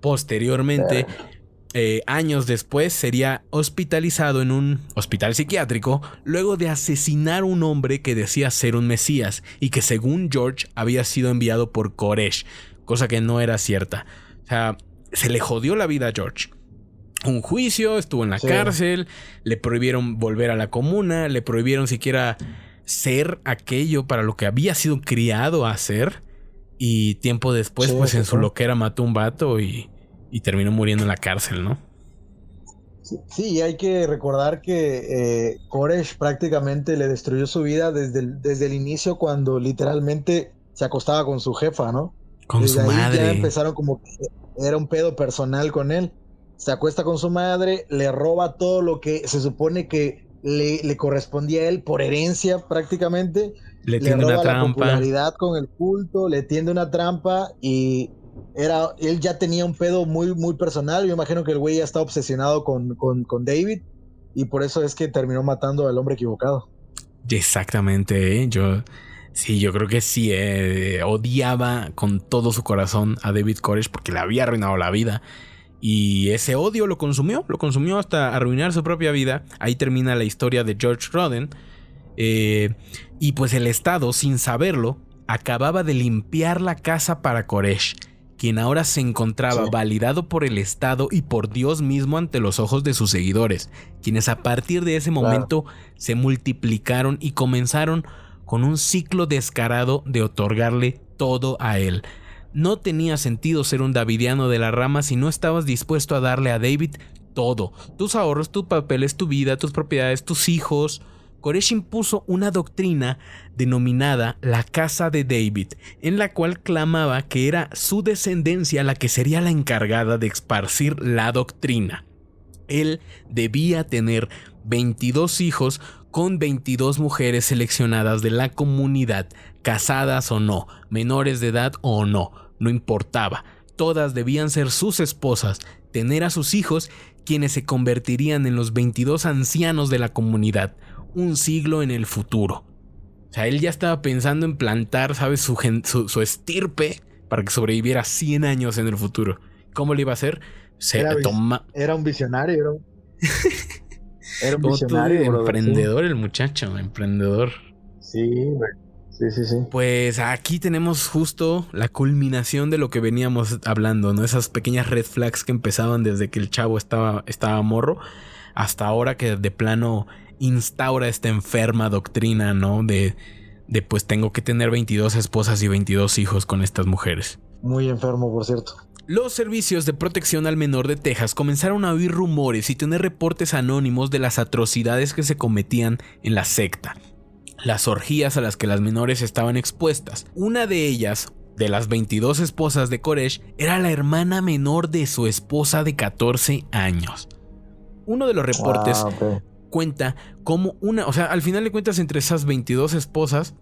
A: Posteriormente, años después, sería hospitalizado en un hospital psiquiátrico luego de asesinar a un hombre que decía ser un mesías y que según George había sido enviado por Koresh, cosa que no era cierta. O sea, se le jodió la vida a George. Un juicio, estuvo en la cárcel, le prohibieron volver a la comuna, le prohibieron siquiera ser aquello para lo que había sido criado a ser. Y tiempo después,
D: Sí,
A: pues
D: sí,
A: en su
D: sí.
A: loquera mató a un vato y terminó muriendo en la cárcel, ¿no?
D: Sí, hay que recordar que Koresh prácticamente le destruyó su vida desde el inicio, cuando literalmente se acostaba con su jefa, ¿no?
A: Con
D: Desde
A: su
D: ahí ya
A: madre.
D: empezaron como que era un pedo personal con él. Se acuesta con su madre, le roba todo lo que se supone que le correspondía a él por herencia prácticamente.
A: Le
D: Le
A: tiende una
D: roba la
A: trampa.
D: popularidad con el culto, le tiende una trampa y él ya tenía un pedo muy, muy personal. Yo imagino que el güey ya está obsesionado con David y por eso es que terminó matando al hombre equivocado.
A: Exactamente, ¿eh? Yo creo que sí, odiaba con todo su corazón a David Koresh porque le había arruinado la vida. Y ese odio lo consumió hasta arruinar su propia vida. Ahí termina la historia de George Roden. Y pues el Estado, sin saberlo, acababa de limpiar la casa para Koresh, quien ahora se encontraba validado por el Estado y por Dios mismo ante los ojos de sus seguidores, quienes a partir de ese momento se multiplicaron y comenzaron con un ciclo descarado de otorgarle todo a él. No tenía sentido ser un davidiano de la rama si no estabas dispuesto a darle a David todo: tus ahorros, tus papeles, tu vida, tus propiedades, tus hijos. Koresh impuso una doctrina denominada la Casa de David, en la cual clamaba que era su descendencia la que sería la encargada de esparcir la doctrina. Él debía tener 22 hijos con 22 mujeres seleccionadas de la comunidad, casadas o no, menores de edad o no, no importaba. Todas debían ser sus esposas, tener a sus hijos, quienes se convertirían en los 22 ancianos de la comunidad, un siglo en el futuro. O sea, él ya estaba pensando en plantar, ¿sabes?, su estirpe para que sobreviviera 100 años en el futuro. ¿Cómo le iba a hacer?
D: Era un visionario, era un
A: Como tú,
D: visionario,
A: emprendedor, el muchacho, emprendedor.
D: Sí, güey. Sí.
A: Pues aquí tenemos justo la culminación de lo que veníamos hablando, ¿no? Esas pequeñas red flags que empezaban desde que el chavo estaba morro hasta ahora que de plano instaura esta enferma doctrina, ¿no? De pues tengo que tener 22 esposas y 22 hijos con estas mujeres.
D: Muy enfermo, por cierto.
A: Los servicios de protección al menor de Texas comenzaron a oír rumores y tener reportes anónimos de las atrocidades que se cometían en la secta, las orgías a las que las menores estaban expuestas. Una de ellas, de las 22 esposas de Koresh, era la hermana menor de su esposa de 14 años. Uno de los reportes cuenta como al final de cuentas, entre esas 22 esposas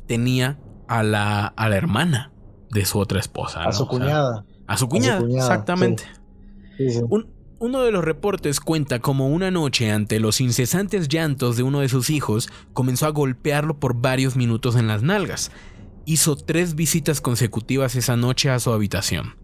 A: tenía a la hermana de su otra esposa, ¿no?
D: A su cuñada.
A: A su cuñada, exactamente.
D: Sí.
A: Uno de los reportes cuenta como una noche, ante los incesantes llantos de uno de sus hijos, comenzó a golpearlo por varios minutos en las nalgas. Hizo 3 visitas consecutivas esa noche a su habitación.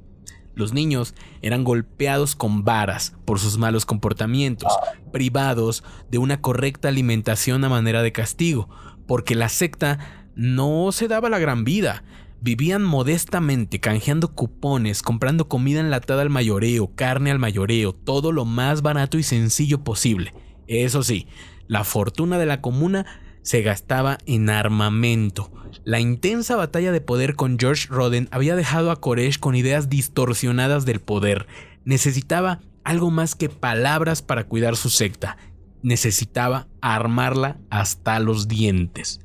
A: Los niños eran golpeados con varas por sus malos comportamientos, privados de una correcta alimentación a manera de castigo, porque la secta no se daba la gran vida. Vivían modestamente, canjeando cupones, comprando comida enlatada al mayoreo, carne al mayoreo, todo lo más barato y sencillo posible. Eso sí, la fortuna de la comuna se gastaba en armamento. La intensa batalla de poder con George Roden había dejado a Koresh con ideas distorsionadas del poder. Necesitaba algo más que palabras para cuidar su secta. Necesitaba armarla hasta los dientes.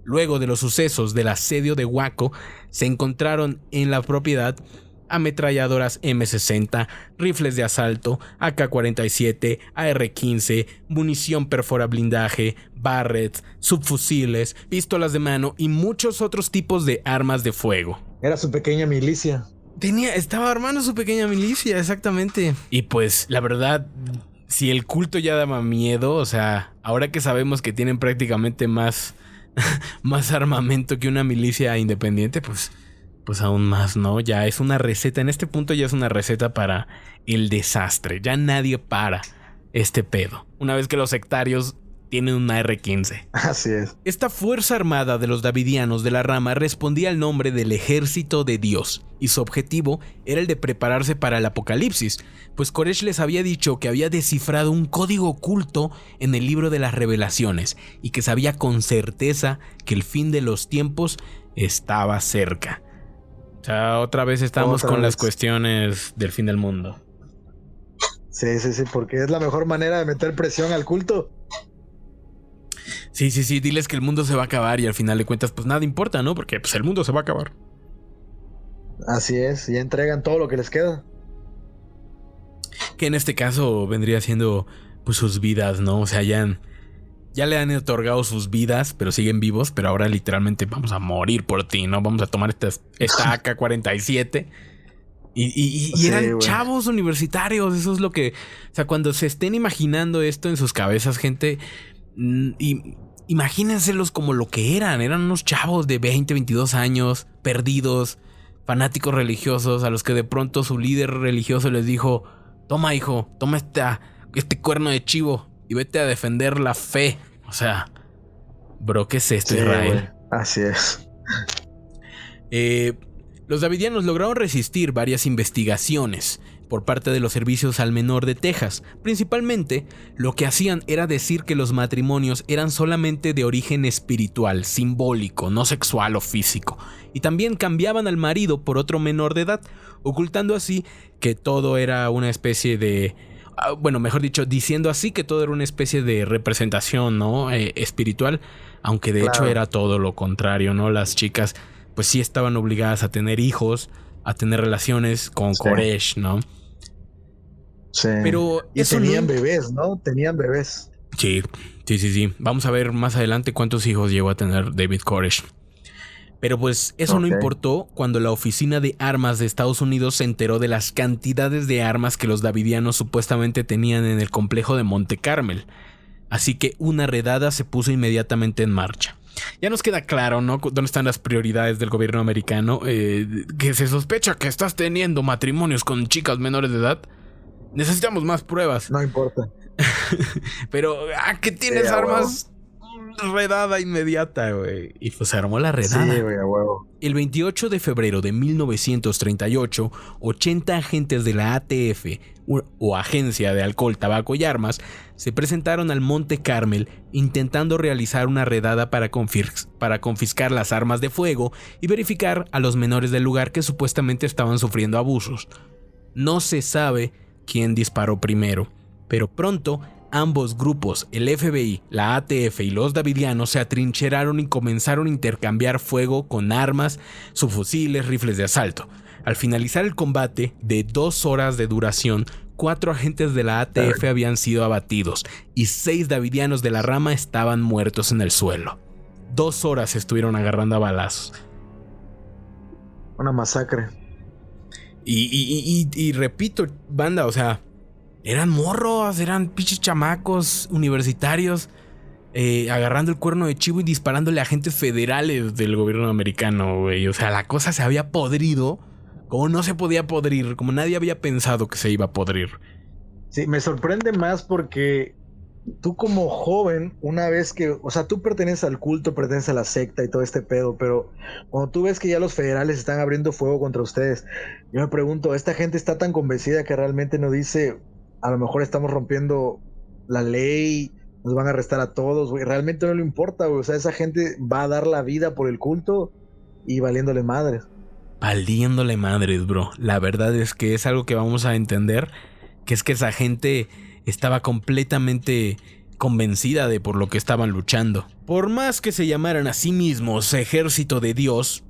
A: Luego de los sucesos del asedio de Waco, se encontraron en la propiedad ametralladoras M60, rifles de asalto, AK-47, AR-15, munición perfora blindaje, Barrett, subfusiles, pistolas de mano y muchos otros tipos de armas de fuego.
D: Era su pequeña milicia.
A: Estaba armando su pequeña milicia, exactamente. Y pues, la verdad, si el culto ya daba miedo, o sea, ahora que sabemos que tienen prácticamente más armamento que una milicia independiente, pues aún más, ¿no? Ya es una receta, en este punto ya es una receta para el desastre. Ya nadie para este pedo. Una vez que los sectarios tienen una R-15.
D: Así es.
A: Esta fuerza armada de los davidianos de la rama respondía al nombre del Ejército de Dios, y su objetivo era el de prepararse para el apocalipsis, pues Koresh les había dicho que había descifrado un código oculto en el libro de las revelaciones, y que sabía con certeza que el fin de los tiempos estaba cerca. O sea, otra vez estamos con las cuestiones del fin del mundo.
D: Sí, porque es la mejor manera de meter presión al culto.
A: Sí, diles que el mundo se va a acabar y al final de cuentas pues nada importa, ¿no? Porque pues el mundo se va a acabar.
D: Así es, y entregan todo lo que les queda.
A: Que en este caso vendría siendo pues sus vidas, ¿no? O sea, ya le han otorgado sus vidas, pero siguen vivos, pero ahora literalmente vamos a morir por ti, ¿no? Vamos a tomar esta AK-47. Y sí, eran chavos universitarios, eso es lo que... O sea, cuando se estén imaginando esto en sus cabezas, gente... imagínenselos como lo que eran unos chavos de 20, 22 años, perdidos, fanáticos religiosos, a los que de pronto su líder religioso les dijo: toma hijo, toma este cuerno de chivo y vete a defender la fe. O sea, bro, ¿qué es esto, Israel?
D: Así es.
A: Los davidianos lograron resistir varias investigaciones por parte de los servicios al menor de Texas. Principalmente, lo que hacían era decir que los matrimonios eran solamente de origen espiritual, simbólico, no sexual o físico. Y también cambiaban al marido por otro menor de edad, ocultando así que todo era una especie de... Bueno, mejor dicho, diciendo así que todo era una especie de representación, ¿no? Espiritual, aunque de hecho era todo lo contrario, ¿no? Las chicas pues sí estaban obligadas a tener hijos, a tener relaciones con Koresh, ¿no?
D: Sí.
A: Pero
D: y
A: eso
D: tenían bebés, ¿no? Tenían bebés.
A: Sí. Vamos a ver más adelante cuántos hijos llegó a tener David Koresh. Pero pues eso no importó cuando la Oficina de Armas de Estados Unidos se enteró de las cantidades de armas que los davidianos supuestamente tenían en el complejo de Monte Carmel. Así que una redada se puso inmediatamente en marcha. Ya nos queda claro, ¿no? ¿Dónde están las prioridades del gobierno americano? Que se sospecha que estás teniendo matrimonios con chicas menores de edad. Necesitamos más pruebas.
D: No importa.
A: Pero, que tienes armas... Redada inmediata, güey. Y pues se armó la redada.
D: Sí, güey, a huevo.
A: El 28 de febrero de 1938, 80 agentes de la ATF, o Agencia de Alcohol, Tabaco y Armas, se presentaron al Monte Carmel intentando realizar una redada para confiscar las armas de fuego y verificar a los menores del lugar que supuestamente estaban sufriendo abusos. No se sabe quién disparó primero, pero pronto ambos grupos, el FBI, la ATF y los davidianos, se atrincheraron y comenzaron a intercambiar fuego con armas, subfusiles, rifles de asalto. Al finalizar el combate, de 2 horas de duración, 4 agentes de la ATF habían sido abatidos y 6 davidianos de la rama estaban muertos en el suelo. 2 horas se estuvieron agarrando a balazos.
D: Una masacre.
A: Y repito, banda, o sea, eran morros, eran pinches chamacos universitarios agarrando el cuerno de chivo y disparándole a agentes federales del gobierno americano, güey. O sea, la cosa se había podrido como no se podía podrir, como nadie había pensado que se iba a podrir.
D: Sí, me sorprende más porque tú como joven, una vez que, o sea, tú perteneces al culto, perteneces a la secta y todo este pedo, pero cuando tú ves que ya los federales están abriendo fuego contra ustedes, yo me pregunto, ¿esta gente está tan convencida que realmente no dice... A lo mejor estamos rompiendo la ley, nos van a arrestar a todos, güey? Realmente no le importa, güey. O sea, esa gente va a dar la vida por el culto y valiéndole madres.
A: Valiéndole madres, bro. La verdad es que es algo que vamos a entender, que es que esa gente estaba completamente convencida de por lo que estaban luchando. Por más que se llamaran a sí mismos Ejército de Dios,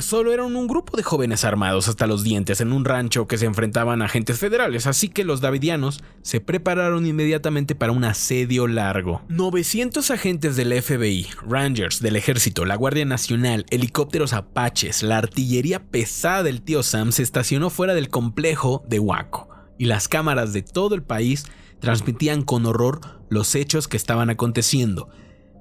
A: solo eran un grupo de jóvenes armados hasta los dientes en un rancho que se enfrentaban a agentes federales, así que los davidianos se prepararon inmediatamente para un asedio largo. 900 agentes del FBI, Rangers del Ejército, la Guardia Nacional, helicópteros Apaches, la artillería pesada del tío Sam se estacionó fuera del complejo de Waco, y las cámaras de todo el país transmitían con horror los hechos que estaban aconteciendo.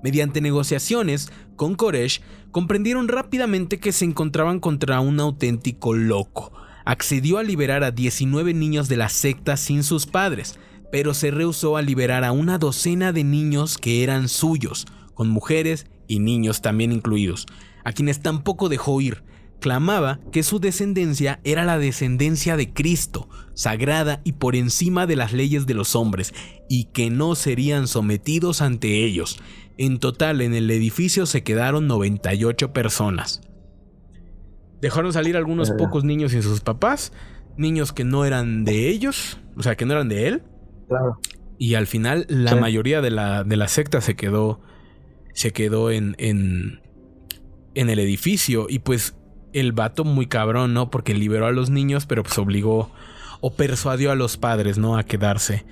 A: Mediante negociaciones con Koresh, comprendieron rápidamente que se encontraban contra un auténtico loco. Accedió a liberar a 19 niños de la secta sin sus padres, pero se rehusó a liberar a una docena de niños que eran suyos, con mujeres y niños también incluidos, a quienes tampoco dejó ir. Clamaba que su descendencia era la descendencia de Cristo, sagrada y por encima de las leyes de los hombres, y que no serían sometidos ante ellos. En total, en el edificio se quedaron 98 personas. Dejaron salir algunos pocos niños sin sus papás, niños que no eran de ellos, o sea, que no eran de él.
D: Claro.
A: Y al final la mayoría de la secta se quedó en el edificio. Y pues el vato muy cabrón, ¿no? Porque liberó a los niños, pero pues obligó o persuadió a los padres, ¿no? A quedarse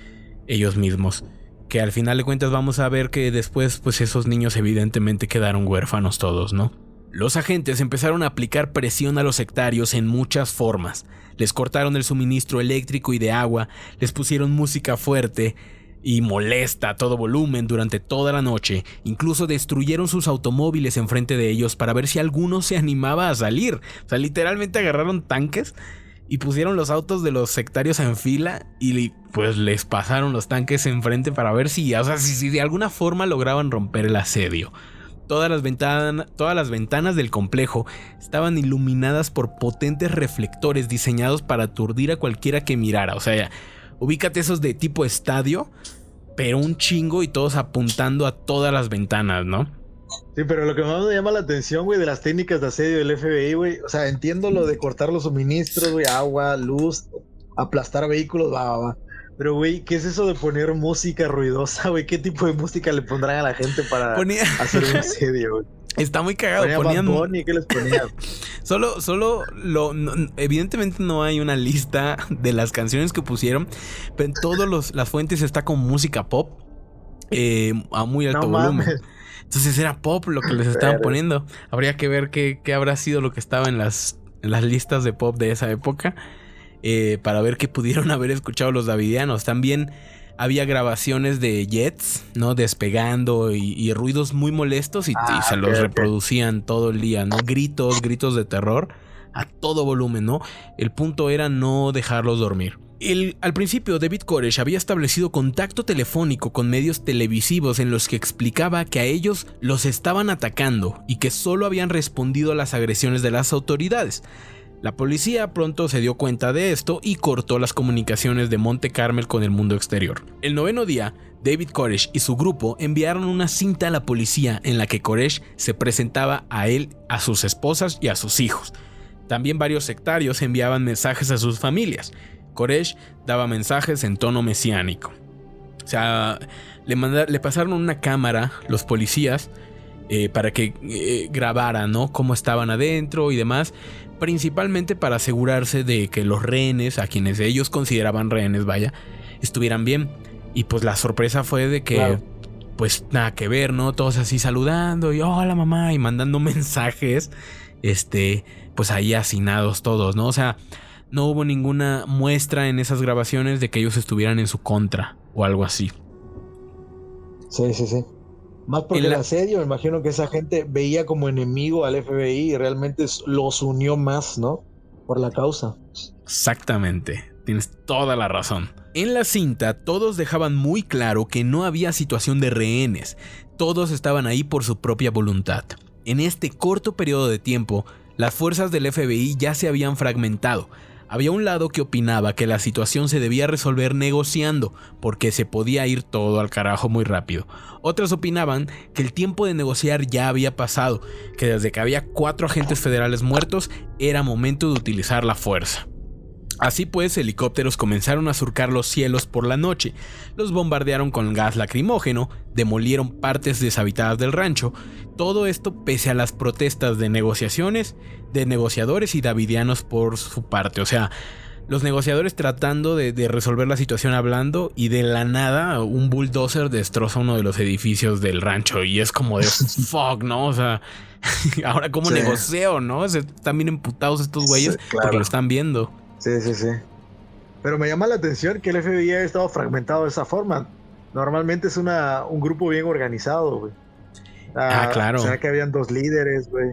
A: ellos mismos. Que al final de cuentas vamos a ver que después pues esos niños evidentemente quedaron huérfanos todos, ¿no? Los agentes empezaron a aplicar presión a los sectarios en muchas formas. Les cortaron el suministro eléctrico y de agua, les pusieron música fuerte y molesta a todo volumen durante toda la noche. Incluso destruyeron sus automóviles enfrente de ellos para ver si alguno se animaba a salir. O sea, literalmente agarraron tanques y pusieron los autos de los sectarios en fila y pues les pasaron los tanques enfrente para ver si de alguna forma lograban romper el asedio. Todas las ventanas del complejo estaban iluminadas por potentes reflectores diseñados para aturdir a cualquiera que mirara. O sea, ubícate esos de tipo estadio, pero un chingo y todos apuntando a todas las ventanas, ¿no?
D: Sí, pero lo que más me llama la atención, güey, de las técnicas de asedio del FBI, güey, o sea, entiendo lo de cortar los suministros, güey, agua, luz, aplastar vehículos, va. Pero, güey, ¿qué es eso de poner música ruidosa, güey? ¿Qué tipo de música le pondrán a la gente para hacer un asedio, güey?
A: Está muy cagado.
D: Ponían Bad Bunny, ¿qué les ponían?
A: Evidentemente no hay una lista de las canciones que pusieron, pero en todas las fuentes está con música pop a muy alto volumen. Mames. Entonces era pop lo que les estaban poniendo. Habría que ver qué habrá sido lo que estaba en las listas de pop de esa época. Para ver qué pudieron haber escuchado los davidianos. También había grabaciones de jets, ¿no? Despegando y ruidos muy molestos y se los reproducían todo el día, ¿no? Gritos de terror a todo volumen, ¿no? El punto era no dejarlos dormir. Al principio, David Koresh había establecido contacto telefónico con medios televisivos en los que explicaba que a ellos los estaban atacando y que solo habían respondido a las agresiones de las autoridades. La policía pronto se dio cuenta de esto y cortó las comunicaciones de Monte Carmel con el mundo exterior. El 9º día, David Koresh y su grupo enviaron una cinta a la policía en la que Koresh se presentaba a él, a sus esposas y a sus hijos. También varios sectarios enviaban mensajes a sus familias. Koresh daba mensajes en tono mesiánico. O sea, le pasaron una cámara los policías para que grabaran, ¿no? Cómo estaban adentro y demás. Principalmente para asegurarse de que los rehenes, a quienes ellos consideraban rehenes, estuvieran bien. Y pues la sorpresa fue de que, pues nada que ver, ¿no? Todos así saludando y hola mamá y mandando mensajes, pues ahí hacinados todos, ¿no? O sea, no hubo ninguna muestra en esas grabaciones de que ellos estuvieran en su contra o algo así.
D: Sí. Más porque el asedio, me imagino que esa gente veía como enemigo al FBI y realmente los unió más, ¿no? Por la causa.
A: Exactamente, tienes toda la razón. En la cinta todos dejaban muy claro que no había situación de rehenes, todos estaban ahí por su propia voluntad. En este corto periodo de tiempo, las fuerzas del FBI ya se habían fragmentado. Había un lado que opinaba que la situación se debía resolver negociando, porque se podía ir todo al carajo muy rápido. Otros opinaban que el tiempo de negociar ya había pasado, que desde que había 4 agentes federales muertos, era momento de utilizar la fuerza. Así pues, helicópteros comenzaron a surcar los cielos por la noche, los bombardearon con gas lacrimógeno, demolieron partes deshabitadas del rancho, todo esto pese a las protestas de negociadores y davidianos por su parte. O sea, los negociadores tratando de resolver la situación hablando y de la nada un bulldozer destroza uno de los edificios del rancho y es como de fuck, ¿no? O sea, ahora cómo negocio, ¿no? Están bien emputados estos güeyes porque lo están viendo.
D: Sí. Pero me llama la atención que el FBI haya estado fragmentado de esa forma. Normalmente es un grupo bien organizado, güey.
A: Claro.
D: O sea que habían 2 líderes, güey.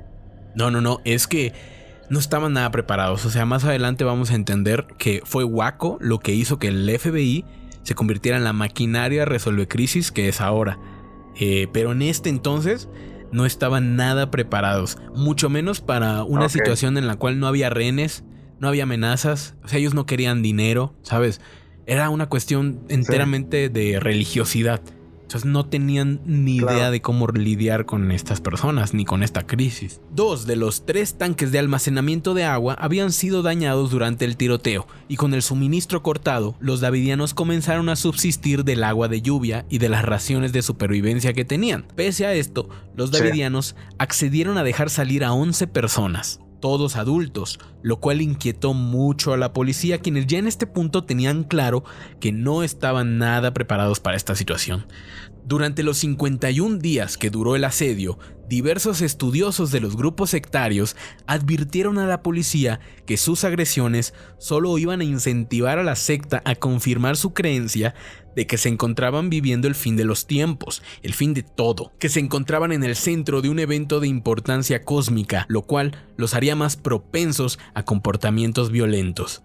A: No, es que no estaban nada preparados. O sea, más adelante vamos a entender que fue Waco lo que hizo que el FBI se convirtiera en la maquinaria resuelve crisis que es ahora. Pero en este entonces no estaban nada preparados, mucho menos para una situación en la cual no había rehenes, no había amenazas, o sea, ellos no querían dinero, ¿sabes? Era una cuestión enteramente de religiosidad. Entonces no tenían ni idea de cómo lidiar con estas personas ni con esta crisis. 2 de los 3 tanques de almacenamiento de agua habían sido dañados durante el tiroteo y con el suministro cortado, los davidianos comenzaron a subsistir del agua de lluvia y de las raciones de supervivencia que tenían. Pese a esto, los davidianos accedieron a dejar salir a 11 personas. Todos adultos, lo cual inquietó mucho a la policía, quienes ya en este punto tenían claro que no estaban nada preparados para esta situación. Durante los 51 días que duró el asedio, diversos estudiosos de los grupos sectarios advirtieron a la policía que sus agresiones solo iban a incentivar a la secta a confirmar su creencia de que se encontraban viviendo el fin de los tiempos, el fin de todo, que se encontraban en el centro de un evento de importancia cósmica, lo cual los haría más propensos a comportamientos violentos.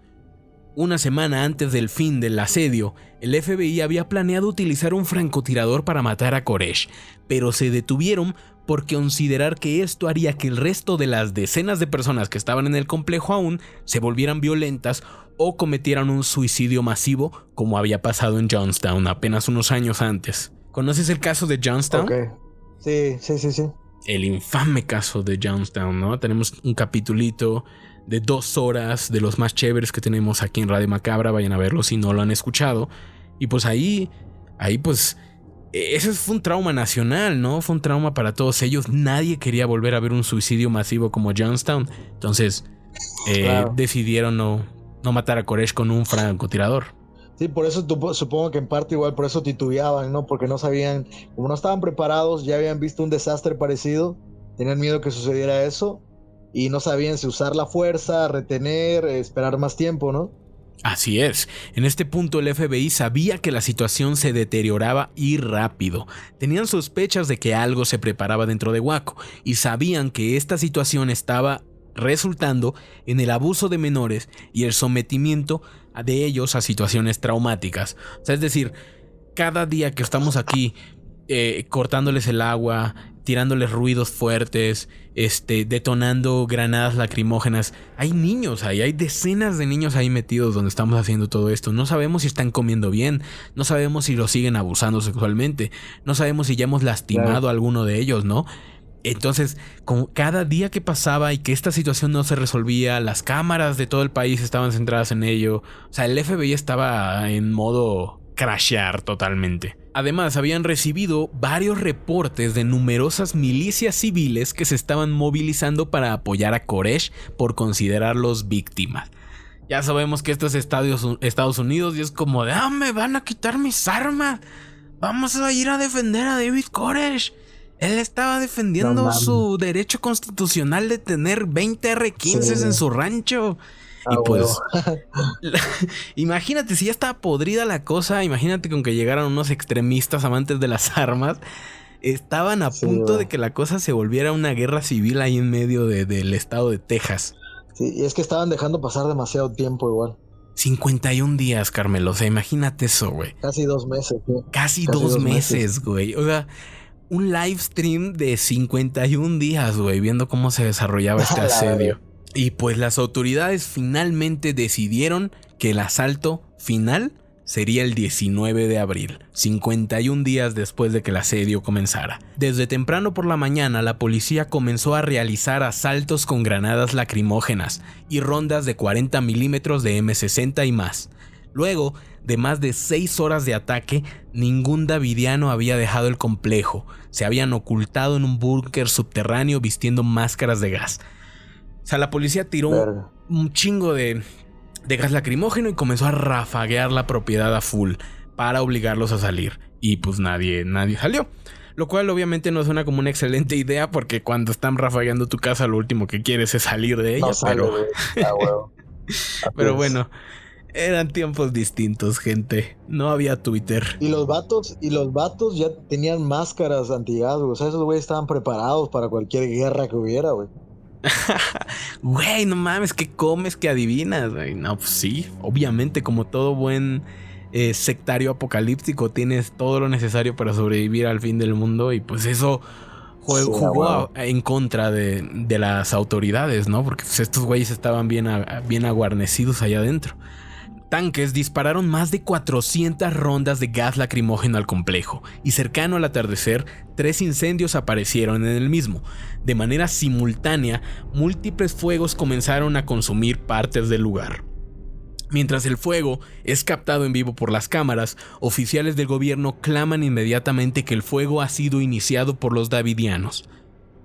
A: Una semana antes del fin del asedio, el FBI había planeado utilizar un francotirador para matar a Koresh, pero se detuvieron por considerar que esto haría que el resto de las decenas de personas que estaban en el complejo aún se volvieran violentas o cometieran un suicidio masivo como había pasado en Johnstown apenas unos años antes. ¿Conoces el caso de Johnstown?
D: Sí.
A: El infame caso de Johnstown, ¿no? Tenemos un capitulito de 2 horas de los más chéveres que tenemos aquí en Radio Macabra. Vayan a verlo si no lo han escuchado. Y pues ahí pues ese fue un trauma nacional, ¿no? Fue un trauma para todos ellos. Nadie quería volver a ver un suicidio masivo como Johnstown. Entonces decidieron no matar a Koresh con un francotirador.
D: Sí, por eso supongo que en parte igual por eso titubeaban, ¿no? Porque no sabían, como no estaban preparados, ya habían visto un desastre parecido, tenían miedo que sucediera eso y no sabían si usar la fuerza, retener, esperar más tiempo, ¿no?
A: Así es. En este punto el FBI sabía que la situación se deterioraba y rápido. Tenían sospechas de que algo se preparaba dentro de Waco y sabían que esta situación estaba resultando en el abuso de menores y el sometimiento de ellos a situaciones traumáticas. O sea, es decir, cada día que estamos aquí cortándoles el agua, tirándoles ruidos fuertes, detonando granadas lacrimógenas, hay niños ahí, hay decenas de niños ahí metidos donde estamos haciendo todo esto. No sabemos si están comiendo bien, no sabemos si los siguen abusando sexualmente, no sabemos si ya hemos lastimado a alguno de ellos, ¿no? Entonces, como cada día que pasaba y que esta situación no se resolvía, las cámaras de todo el país estaban centradas en ello. O sea, el FBI estaba en modo crashear totalmente. Además, habían recibido varios reportes de numerosas milicias civiles que se estaban movilizando para apoyar a Koresh por considerarlos víctimas. Ya sabemos que esto es Estados Unidos y es como de, me van a quitar mis armas. Vamos a ir a defender a David Koresh. Él estaba defendiendo su derecho constitucional de tener 20 R-15s en su rancho. Y pues, imagínate si ya estaba podrida la cosa. Imagínate con que llegaran unos extremistas amantes de las armas. Estaban a punto de que la cosa se volviera una guerra civil ahí en medio del estado de Texas.
D: Sí, y es que estaban dejando pasar demasiado tiempo igual.
A: 51 días, Carmelo. O sea, imagínate eso, güey.
D: Casi 2 meses, güey.
A: Casi dos meses, güey. O sea, un live stream de 51 días, güey, viendo cómo se desarrollaba este asedio. Y pues las autoridades finalmente decidieron que el asalto final sería el 19 de abril, 51 días después de que el asedio comenzara. Desde temprano por la mañana, la policía comenzó a realizar asaltos con granadas lacrimógenas y rondas de 40 milímetros de M60 y más. Luego de más de 6 horas de ataque, ningún davidiano había dejado el complejo. Se habían ocultado en un búnker subterráneo vistiendo máscaras de gas. O sea, la policía tiró un chingo de gas lacrimógeno y comenzó a rafaguear la propiedad a full para obligarlos a salir. Y pues nadie salió. Lo cual obviamente no suena como una excelente idea, porque cuando están rafagueando tu casa lo último que quieres es salir de ella. Pero bueno, eran tiempos distintos, gente. No había Twitter.
D: Y los vatos ya tenían máscaras antigas, güey. O sea, esos güeyes estaban preparados para cualquier guerra que hubiera, güey.
A: Güey, no mames, ¿qué comes? ¿Qué adivinas? Güey? No, pues sí, obviamente, como todo buen sectario apocalíptico, tienes todo lo necesario para sobrevivir al fin del mundo, y pues eso jugó en contra de las autoridades, ¿no? Porque pues, estos güeyes estaban bien aguarnecidos allá adentro. Tanques dispararon más de 400 rondas de gas lacrimógeno al complejo, y cercano al atardecer, 3 incendios aparecieron en el mismo. De manera simultánea, múltiples fuegos comenzaron a consumir partes del lugar. Mientras el fuego es captado en vivo por las cámaras, oficiales del gobierno claman inmediatamente que el fuego ha sido iniciado por los davidianos.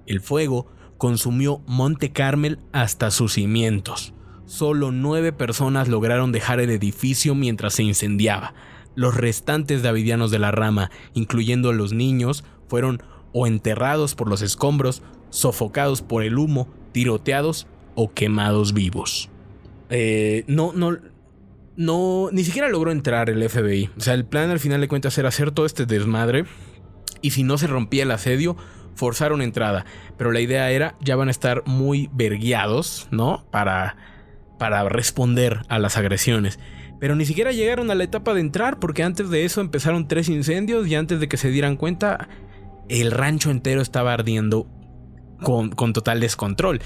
A: El fuego consumió Monte Carmel hasta sus cimientos. Solo 9 personas lograron dejar el edificio mientras se incendiaba. Los restantes davidianos de la rama, incluyendo a los niños, fueron o enterrados por los escombros, sofocados por el humo, tiroteados o quemados vivos. Ni siquiera logró entrar el FBI. O sea, el plan al final de cuentas era hacer todo este desmadre, y si no se rompía el asedio, forzar una entrada. Pero la idea era, ya van a estar muy vergueados, ¿no? Para responder a las agresiones. Pero ni siquiera llegaron a la etapa de entrar, porque antes de eso empezaron 3 incendios, y antes de que se dieran cuenta, el rancho entero estaba ardiendo con total descontrol.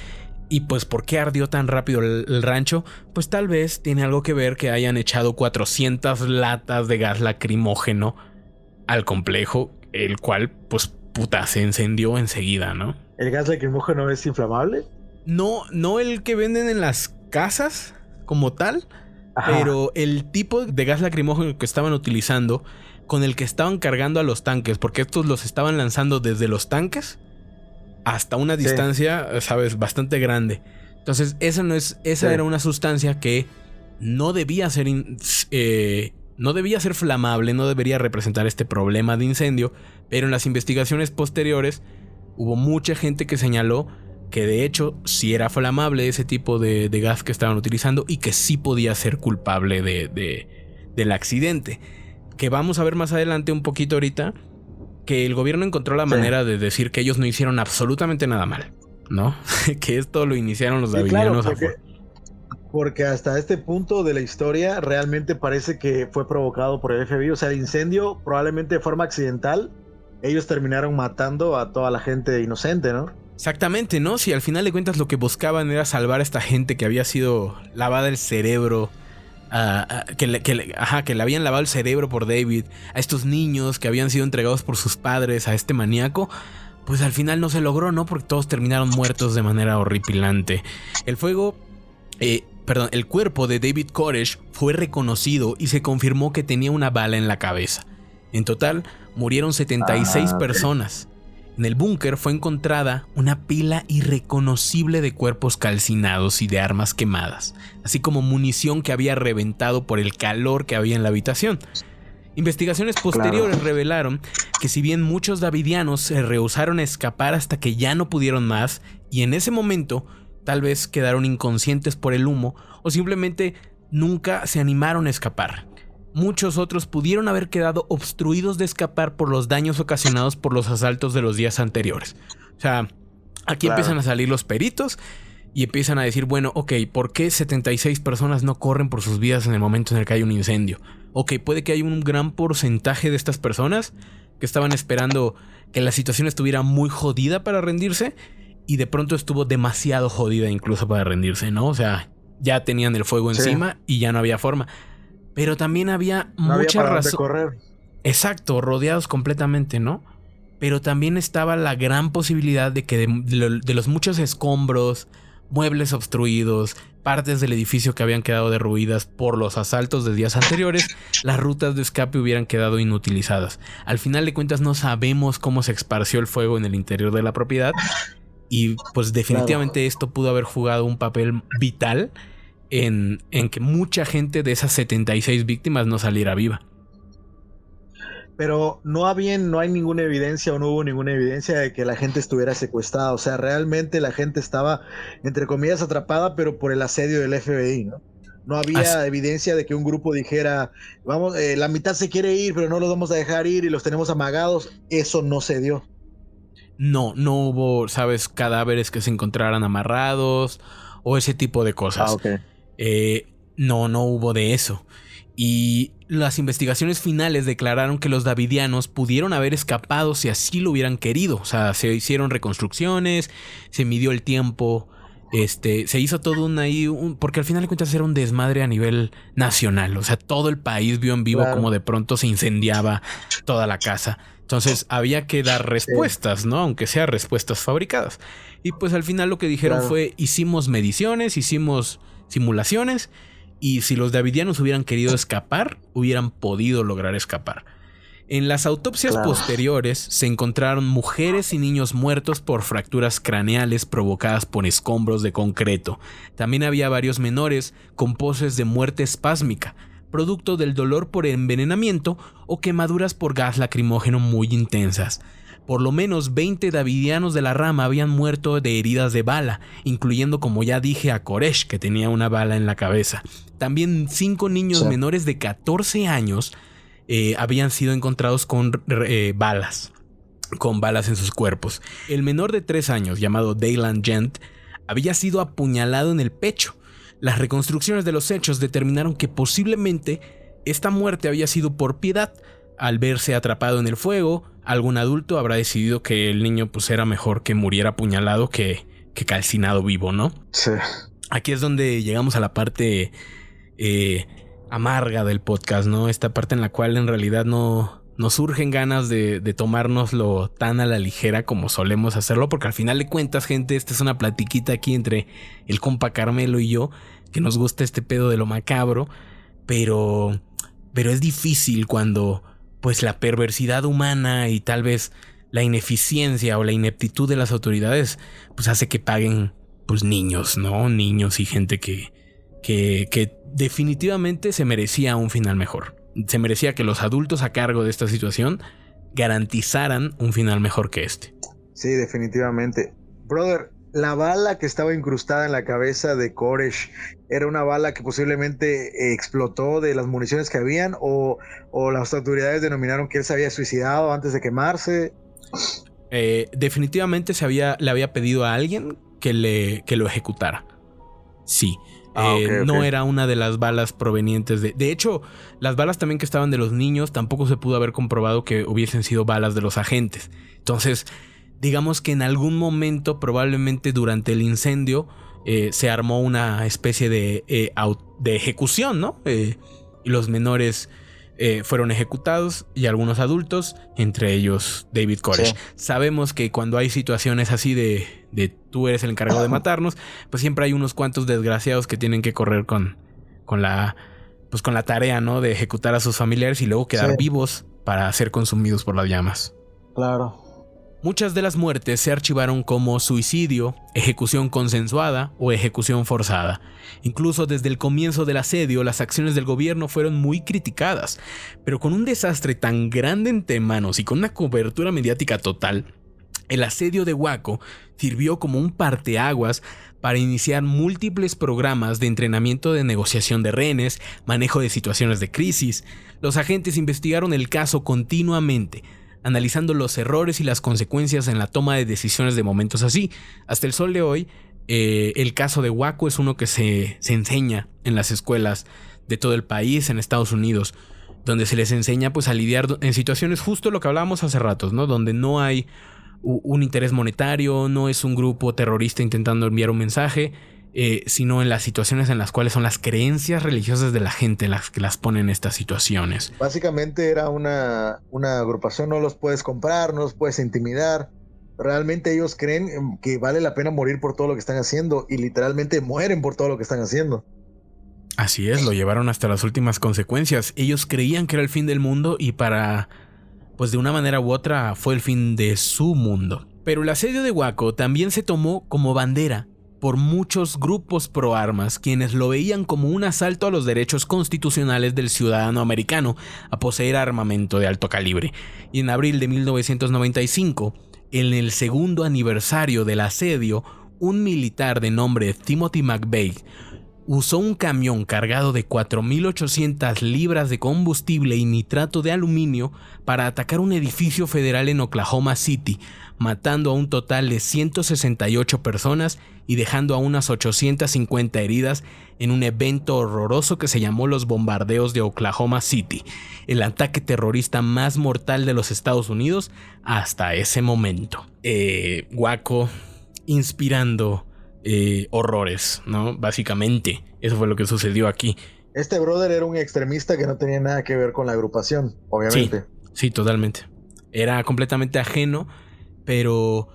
A: Y pues, ¿por qué ardió tan rápido el rancho? Pues tal vez tiene algo que ver que hayan echado 400 latas de gas lacrimógeno al complejo, el cual, pues, puta, se encendió enseguida, ¿no?
D: ¿El gas lacrimógeno es inflamable?
A: No el que venden en las casas como tal. Ajá. Pero el tipo de gas lacrimógeno que estaban utilizando, con el que estaban cargando a los tanques, porque estos los estaban lanzando desde los tanques hasta una distancia, sabes, bastante grande. Entonces, esa era una sustancia que no debía ser flamable, no debería representar este problema de incendio. Pero en las investigaciones posteriores hubo mucha gente que señaló que de hecho sí era flamable ese tipo de gas que estaban utilizando, y que sí podía ser culpable del accidente. Que vamos a ver más adelante un poquito ahorita, que el gobierno encontró la manera de decir que ellos no hicieron absolutamente nada mal, ¿no? Que esto lo iniciaron los davidianos.
D: Claro, porque hasta este punto de la historia realmente parece que fue provocado por el FBI. O sea, el incendio probablemente de forma accidental, ellos terminaron matando a toda la gente inocente, ¿no?
A: Exactamente, ¿no? Si al final de cuentas lo que buscaban era salvar a esta gente que había sido lavada el cerebro, que le habían lavado el cerebro por David, a estos niños que habían sido entregados por sus padres a este maníaco, pues al final no se logró, ¿no? Porque todos terminaron muertos de manera horripilante. El cuerpo de David Koresh fue reconocido y se confirmó que tenía una bala en la cabeza. En total, murieron 76 personas. En el búnker fue encontrada una pila irreconocible de cuerpos calcinados y de armas quemadas, así como munición que había reventado por el calor que había en la habitación. Investigaciones posteriores revelaron que si bien muchos davidianos se rehusaron a escapar hasta que ya no pudieron más, y en ese momento tal vez quedaron inconscientes por el humo, o simplemente nunca se animaron a escapar, muchos otros pudieron haber quedado obstruidos de escapar por los daños ocasionados por los asaltos de los días anteriores. O sea, aquí empiezan a salir los peritos y empiezan a decir, bueno, ok, ¿por qué 76 personas no corren por sus vidas en el momento en el que hay un incendio? Ok, puede que haya un gran porcentaje de estas personas que estaban esperando que la situación estuviera muy jodida para rendirse, y de pronto estuvo demasiado jodida incluso para rendirse, ¿no? O sea, ya tenían el fuego encima y ya no había forma. Pero también había mucha razón. Exacto, rodeados completamente, ¿no? Pero también estaba la gran posibilidad de que de los muchos escombros, muebles obstruidos, partes del edificio que habían quedado derruidas por los asaltos de días anteriores, las rutas de escape hubieran quedado inutilizadas. Al final de cuentas no sabemos cómo se esparció el fuego en el interior de la propiedad, y pues definitivamente esto pudo haber jugado un papel vital en que mucha gente de esas 76 víctimas no saliera viva.
D: Pero no hay ninguna evidencia, o no hubo ninguna evidencia de que la gente estuviera secuestrada. O sea, realmente la gente estaba, entre comillas, atrapada, pero por el asedio del FBI, ¿no? No había evidencia de que un grupo dijera, vamos, la mitad se quiere ir, pero no los vamos a dejar ir y los tenemos amagados. Eso no se dio.
A: No hubo, ¿sabes? Cadáveres que se encontraran amarrados o ese tipo de cosas.
D: Okay.
A: No hubo de eso. Y las investigaciones finales declararon que los davidianos pudieron haber escapado si así lo hubieran querido. O sea, se hicieron reconstrucciones, se midió el tiempo, se hizo todo porque al final de cuentas era un desmadre a nivel nacional. O sea, todo el país vio en vivo cómo de pronto se incendiaba toda la casa. Entonces había que dar respuestas, ¿no? Aunque sean respuestas fabricadas. Y pues al final lo que dijeron fue, hicimos mediciones, hicimos simulaciones, y si los davidianos hubieran querido escapar, hubieran podido lograr escapar. En las autopsias posteriores se encontraron mujeres y niños muertos por fracturas craneales provocadas por escombros de concreto. También había varios menores con poses de muerte espásmica, producto del dolor por envenenamiento o quemaduras por gas lacrimógeno muy intensas. Por lo menos 20 davidianos de la rama habían muerto de heridas de bala, incluyendo, como ya dije, a Koresh, que tenía una bala en la cabeza. También 5 niños menores de 14 años habían sido encontrados con balas en sus cuerpos. El menor de 3 años, llamado Daylan Gent, había sido apuñalado en el pecho. Las reconstrucciones de los hechos determinaron que posiblemente esta muerte había sido por piedad. Al verse atrapado en el fuego, algún adulto habrá decidido que el niño pues era mejor que muriera apuñalado que calcinado vivo, ¿no? Sí. Aquí es donde llegamos a la parte amarga del podcast, ¿no? Esta parte en la cual en realidad no nos surgen ganas de tomárnoslo tan a la ligera como solemos hacerlo, porque al final de cuentas, gente, esta es una platiquita aquí entre el compa Carmelo y yo, que nos gusta este pedo de lo macabro, pero es difícil cuando pues la perversidad humana y tal vez la ineficiencia o la ineptitud de las autoridades pues hace que paguen pues niños, ¿no? Niños y gente que definitivamente se merecía un final mejor. Se merecía que los adultos a cargo de esta situación garantizaran un final mejor que este.
D: Sí, definitivamente. Brother, la bala que estaba incrustada en la cabeza de Koresh era una bala que posiblemente explotó de las municiones que habían, o las autoridades denominaron que él se había suicidado antes de quemarse.
A: Definitivamente le había pedido a alguien que lo ejecutara. Sí. No era una de las balas provenientes de hecho, las balas también que estaban de los niños tampoco se pudo haber comprobado que hubiesen sido balas de los agentes. Entonces, digamos que en algún momento, probablemente durante el incendio, se armó una especie de ejecución, ¿no? Y los menores fueron ejecutados y algunos adultos, entre ellos David Koresh. Sí. Sabemos que cuando hay situaciones así de tú eres el encargado de matarnos, pues siempre hay unos cuantos desgraciados que tienen que correr con la tarea, ¿no? De ejecutar a sus familiares y luego quedar vivos para ser consumidos por las llamas.
D: Claro.
A: Muchas de las muertes se archivaron como suicidio, ejecución consensuada o ejecución forzada. Incluso desde el comienzo del asedio, las acciones del gobierno fueron muy criticadas, pero con un desastre tan grande entre manos y con una cobertura mediática total, el asedio de Waco sirvió como un parteaguas para iniciar múltiples programas de entrenamiento de negociación de rehenes, manejo de situaciones de crisis. Los agentes investigaron el caso continuamente, analizando los errores y las consecuencias en la toma de decisiones de momentos así. Hasta el sol de hoy, el caso de Waco es uno que se enseña en las escuelas de todo el país, en Estados Unidos, donde se les enseña pues a lidiar en situaciones justo lo que hablábamos hace ratos, ¿no? Donde no hay un interés monetario, no es un grupo terrorista intentando enviar un mensaje, sino en las situaciones en las cuales son las creencias religiosas de la gente las que las ponen en estas situaciones.
D: Básicamente era una agrupación, no los puedes comprar, no los puedes intimidar. Realmente ellos creen que vale la pena morir por todo lo que están haciendo y literalmente mueren por todo lo que están haciendo.
A: Así es, lo llevaron hasta las últimas consecuencias. Ellos creían que era el fin del mundo y pues de una manera u otra fue el fin de su mundo. Pero el asedio de Waco también se tomó como bandera por muchos grupos pro armas, quienes lo veían como un asalto a los derechos constitucionales del ciudadano americano a poseer armamento de alto calibre. Y en abril de 1995, en el segundo aniversario del asedio, un militar de nombre Timothy McVeigh usó un camión cargado de 4.800 libras de combustible y nitrato de aluminio para atacar un edificio federal en Oklahoma City, matando a un total de 168 personas y dejando a unas 850 heridas en un evento horroroso que se llamó los bombardeos de Oklahoma City, el ataque terrorista más mortal de los Estados Unidos hasta ese momento. Waco inspirando horrores, ¿no? Básicamente, eso fue lo que sucedió aquí.
D: Este brother era un extremista que no tenía nada que ver con la agrupación, obviamente.
A: Sí, totalmente. Era completamente ajeno, pero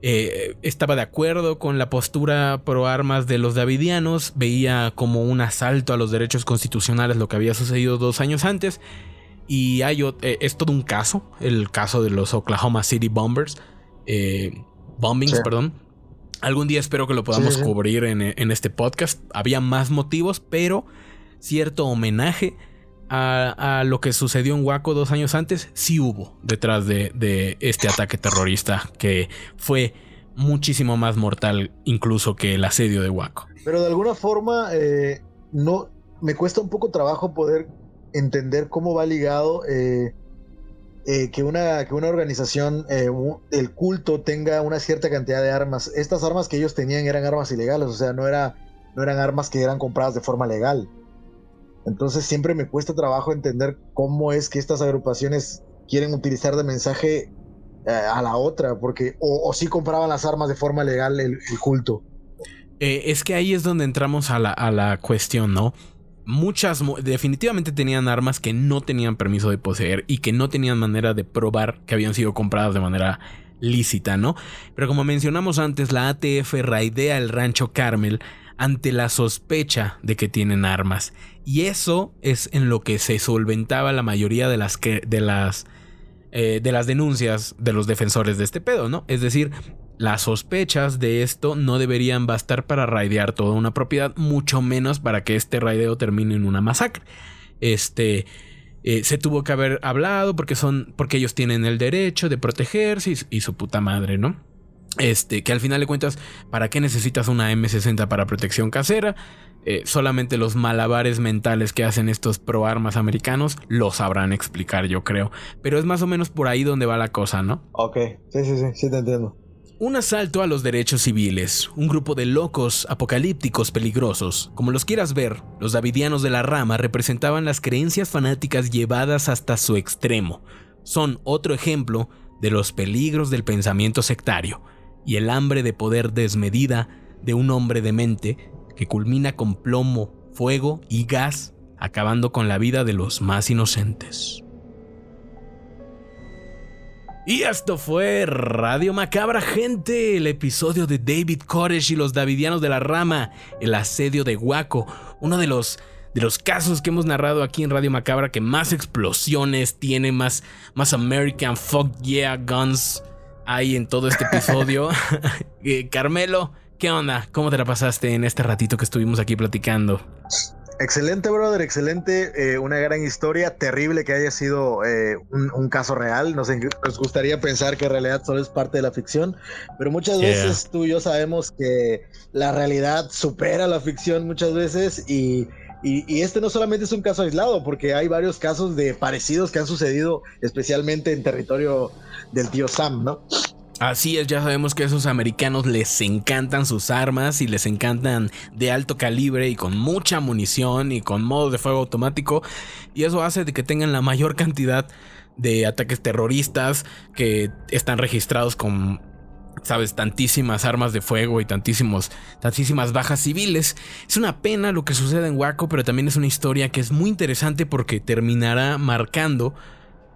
A: estaba de acuerdo con la postura pro armas de los davidianos, veía como un asalto a los derechos constitucionales lo que había sucedido 2 años antes, y es todo un caso, el caso de los Oklahoma City bombings,
D: Sí.
A: perdón. Algún día espero que lo podamos cubrir en este podcast. Había más motivos, pero cierto homenaje a lo que sucedió en Waco 2 años antes sí hubo detrás de este ataque terrorista, que fue muchísimo más mortal incluso que el asedio de Waco.
D: Pero de alguna forma no me cuesta un poco trabajo poder entender cómo va ligado que una organización, el culto, tenga una cierta cantidad de armas. Estas armas que ellos tenían eran armas ilegales, o sea, no eran armas que eran compradas de forma legal. Entonces siempre me cuesta trabajo entender cómo es que estas agrupaciones quieren utilizar de mensaje a la otra, porque o sí compraban las armas de forma legal el culto.
A: Es que ahí es donde entramos a la cuestión, ¿no? Muchas definitivamente tenían armas que no tenían permiso de poseer y que no tenían manera de probar que habían sido compradas de manera lícita, ¿no? Pero como mencionamos antes, la ATF raidea el Rancho Carmel ante la sospecha de que tienen armas, y eso es en lo que se solventaba la mayoría de las denuncias de los defensores de este pedo, ¿no? Es decir, las sospechas de esto no deberían bastar para raidear toda una propiedad, mucho menos para que este raideo termine en una masacre. Se tuvo que haber hablado porque ellos tienen el derecho de protegerse y su puta madre, ¿no? Que al final de cuentas, ¿para qué necesitas una M60 para protección casera? Solamente los malabares mentales que hacen estos pro armas americanos lo sabrán explicar, yo creo. Pero es más o menos por ahí donde va la cosa, ¿no?
D: Ok, sí te entiendo.
A: Un asalto a los derechos civiles, un grupo de locos apocalípticos peligrosos. Como los quieras ver, los davidianos de la rama representaban las creencias fanáticas llevadas hasta su extremo. Son otro ejemplo de los peligros del pensamiento sectario y el hambre de poder desmedida de un hombre demente que culmina con plomo, fuego y gas, acabando con la vida de los más inocentes. Y esto fue Radio Macabra, gente, el episodio de David Koresh y los davidianos de la rama, el asedio de Waco, uno de los casos que hemos narrado aquí en Radio Macabra que más explosiones tiene, más American fuck yeah guns hay en todo este episodio. Carmelo, ¿qué onda? ¿Cómo te la pasaste en este ratito que estuvimos aquí platicando?
D: Excelente, brother, excelente. Una gran historia, terrible que haya sido un caso real. Nos gustaría pensar que en realidad solo es parte de la ficción, pero muchas veces tú y yo sabemos que la realidad supera la ficción muchas veces, y este no solamente es un caso aislado, porque hay varios casos de parecidos que han sucedido, especialmente en territorio del tío Sam, ¿no?
A: Así es, ya sabemos que a esos americanos les encantan sus armas y les encantan de alto calibre y con mucha munición y con modos de fuego automático, y eso hace de que tengan la mayor cantidad de ataques terroristas que están registrados con, sabes, tantísimas armas de fuego y tantísimas bajas civiles. Es una pena lo que sucede en Waco, pero también es una historia que es muy interesante porque terminará marcando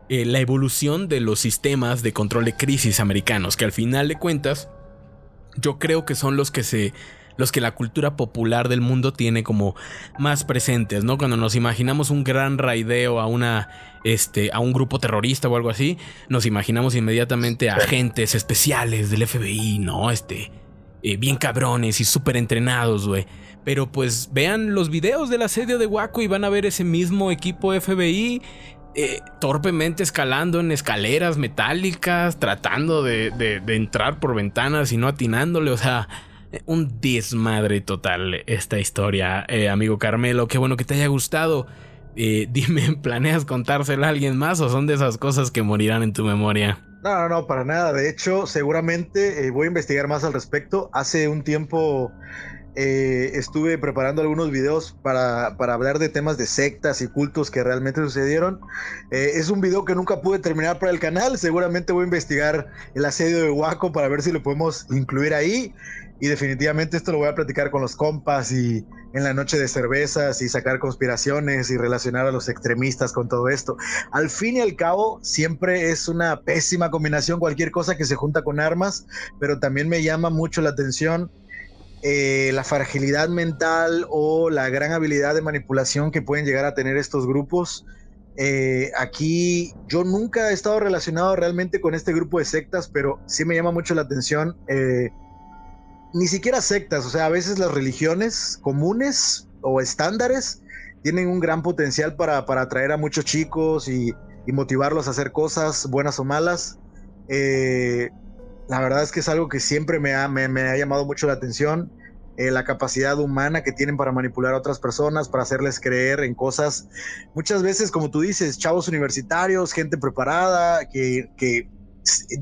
A: la evolución de los sistemas de control de crisis americanos, que al final de cuentas yo creo que son los que la cultura popular del mundo tiene como más presentes, ¿no? Cuando nos imaginamos un gran raideo a un grupo terrorista o algo así, nos imaginamos inmediatamente a agentes especiales del FBI, ¿no? Bien cabrones y súper entrenados, güey. Pero pues vean los videos del asedio de Waco y van a ver ese mismo equipo FBI torpemente escalando en escaleras metálicas, tratando de entrar por ventanas y no atinándole. O sea, Un desmadre total esta historia, amigo Carmelo. Qué bueno que te haya gustado. Dime, ¿planeas contársela a alguien más o son de esas cosas que morirán en tu memoria?
D: No, para nada. De hecho, seguramente voy a investigar más al respecto. Hace un tiempo estuve preparando algunos videos para hablar de temas de sectas y cultos que realmente sucedieron. Es un video que nunca pude terminar para el canal. Seguramente voy a investigar el asedio de Waco para ver si lo podemos incluir ahí. Y definitivamente esto lo voy a platicar con los compas y en la noche de cervezas y sacar conspiraciones y relacionar a los extremistas con todo esto. Al fin y al cabo, siempre es una pésima combinación cualquier cosa que se junta con armas, pero también me llama mucho la atención la fragilidad mental o la gran habilidad de manipulación que pueden llegar a tener estos grupos. Aquí yo nunca he estado relacionado realmente con este grupo de sectas, pero sí me llama mucho la atención. Ni siquiera sectas, o sea, a veces las religiones comunes o estándares tienen un gran potencial para atraer a muchos chicos y motivarlos a hacer cosas buenas o malas. La verdad es que es algo que siempre me ha llamado mucho la atención, la capacidad humana que tienen para manipular a otras personas, para hacerles creer en cosas, muchas veces, como tú dices, chavos universitarios, gente preparada, que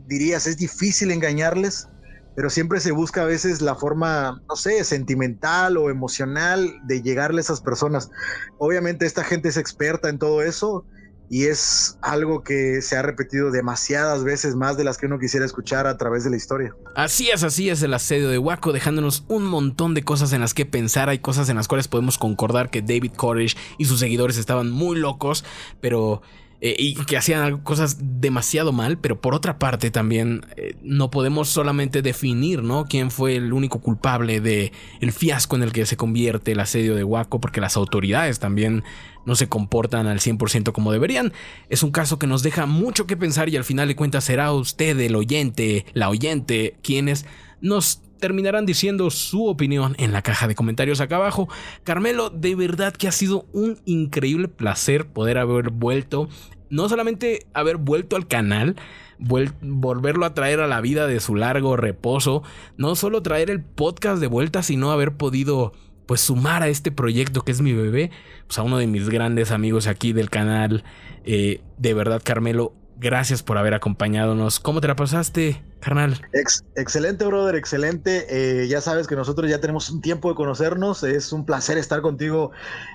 D: dirías es difícil engañarles, pero siempre se busca a veces la forma, no sé, sentimental o emocional de llegarle a esas personas. Obviamente esta gente es experta en todo eso y es algo que se ha repetido demasiadas veces, más de las que uno quisiera escuchar a través de la historia.
A: Así es el asedio de Waco, dejándonos un montón de cosas en las que pensar. Hay cosas en las cuales podemos concordar que David Koresh y sus seguidores estaban muy locos, pero y que hacían cosas demasiado mal, pero por otra parte también no podemos solamente definir, ¿no?, quién fue el único culpable de el fiasco en el que se convierte el asedio de Waco, porque las autoridades también no se comportan al 100% como deberían. Es un caso que nos deja mucho que pensar y al final de cuentas será usted, el oyente, la oyente, quienes nos terminarán diciendo su opinión en la caja de comentarios acá abajo. Carmelo, de verdad que ha sido un increíble placer poder haber vuelto, no solamente haber vuelto al canal, volverlo a traer a la vida de su largo reposo, no solo traer el podcast de vuelta, sino haber podido pues sumar a este proyecto que es mi bebé, pues a uno de mis grandes amigos aquí del canal. De verdad, Carmelo, gracias por haber acompañado. ¿Cómo te la pasaste, carnal?
D: Excelente, brother, excelente. Ya sabes que nosotros ya tenemos un tiempo de conocernos. Es un placer estar contigo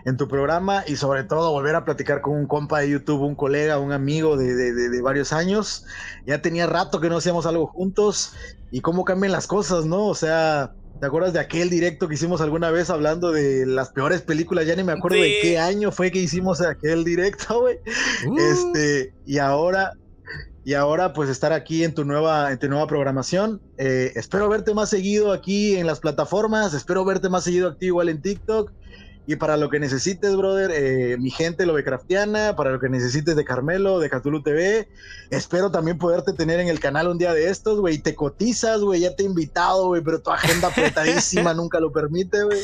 D: en tu programa y sobre todo volver a platicar con un compa de YouTube, un colega, un amigo de varios años. Ya tenía rato que no hacíamos algo juntos y cómo cambian las cosas, ¿no? O sea, ¿te acuerdas de aquel directo que hicimos alguna vez hablando de las peores películas? Ya ni me acuerdo de qué año fue que hicimos aquel directo, güey. Y ahora pues estar aquí en tu nueva programación. Espero verte más seguido aquí en las plataformas, espero verte más seguido aquí igual en TikTok. Y para lo que necesites, brother, mi gente Lovecraftiana, para lo que necesites de Carmelo, de Cthulhu TV, espero también poderte tener en el canal un día de estos, güey. Te cotizas, güey, ya te he invitado, güey, pero tu agenda apretadísima nunca lo permite, güey.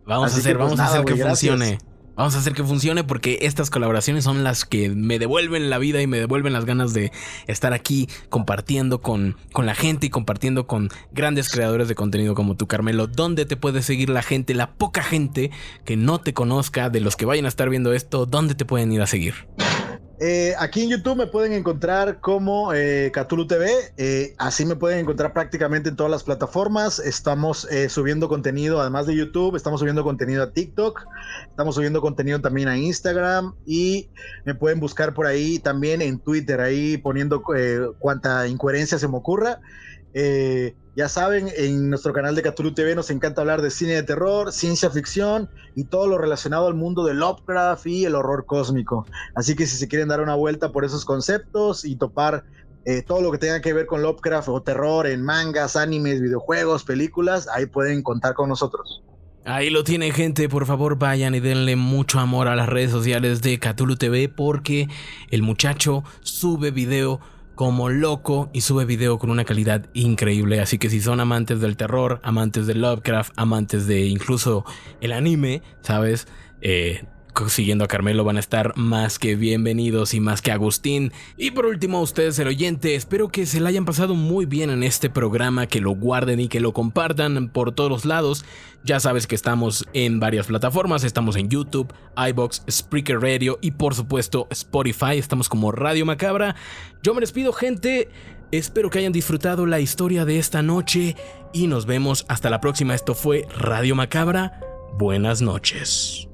A: Vamos a hacer que funcione. Vamos a hacer que funcione porque estas colaboraciones son las que me devuelven la vida y me devuelven las ganas de estar aquí compartiendo con la gente y compartiendo con grandes creadores de contenido como tú, Carmelo. ¿Dónde te puede seguir la gente, la poca gente que no te conozca, de los que vayan a estar viendo esto? ¿Dónde te pueden ir a seguir?
D: Aquí en YouTube me pueden encontrar como Cthulhu TV, así me pueden encontrar prácticamente en todas las plataformas. Estamos subiendo contenido, además de YouTube, estamos subiendo contenido a TikTok, estamos subiendo contenido también a Instagram y me pueden buscar por ahí también en Twitter, ahí poniendo cuanta incoherencia se me ocurra. Ya saben, en nuestro canal de Cthulhu TV nos encanta hablar de cine de terror, ciencia ficción y todo lo relacionado al mundo de Lovecraft y el horror cósmico. Así que si se quieren dar una vuelta por esos conceptos y topar todo lo que tenga que ver con Lovecraft o terror en mangas, animes, videojuegos, películas, ahí pueden contar con nosotros.
A: Ahí lo tienen, gente. Por favor vayan y denle mucho amor a las redes sociales de Cthulhu TV porque el muchacho sube video como loco y sube video con una calidad increíble. Así que si son amantes del terror, amantes de Lovecraft, amantes de incluso el anime, ¿sabes? siguiendo a Carmelo van a estar más que bienvenidos y más que Agustín. Y por último, a ustedes, el oyente, espero que se la hayan pasado muy bien en este programa, que lo guarden y que lo compartan por todos los lados. Ya sabes que estamos en varias plataformas, estamos en YouTube, iVoox, Spreaker Radio y por supuesto Spotify, estamos como Radio Macabra. Yo me despido, gente, espero que hayan disfrutado la historia de esta noche y nos vemos hasta la próxima. Esto fue Radio Macabra, buenas noches.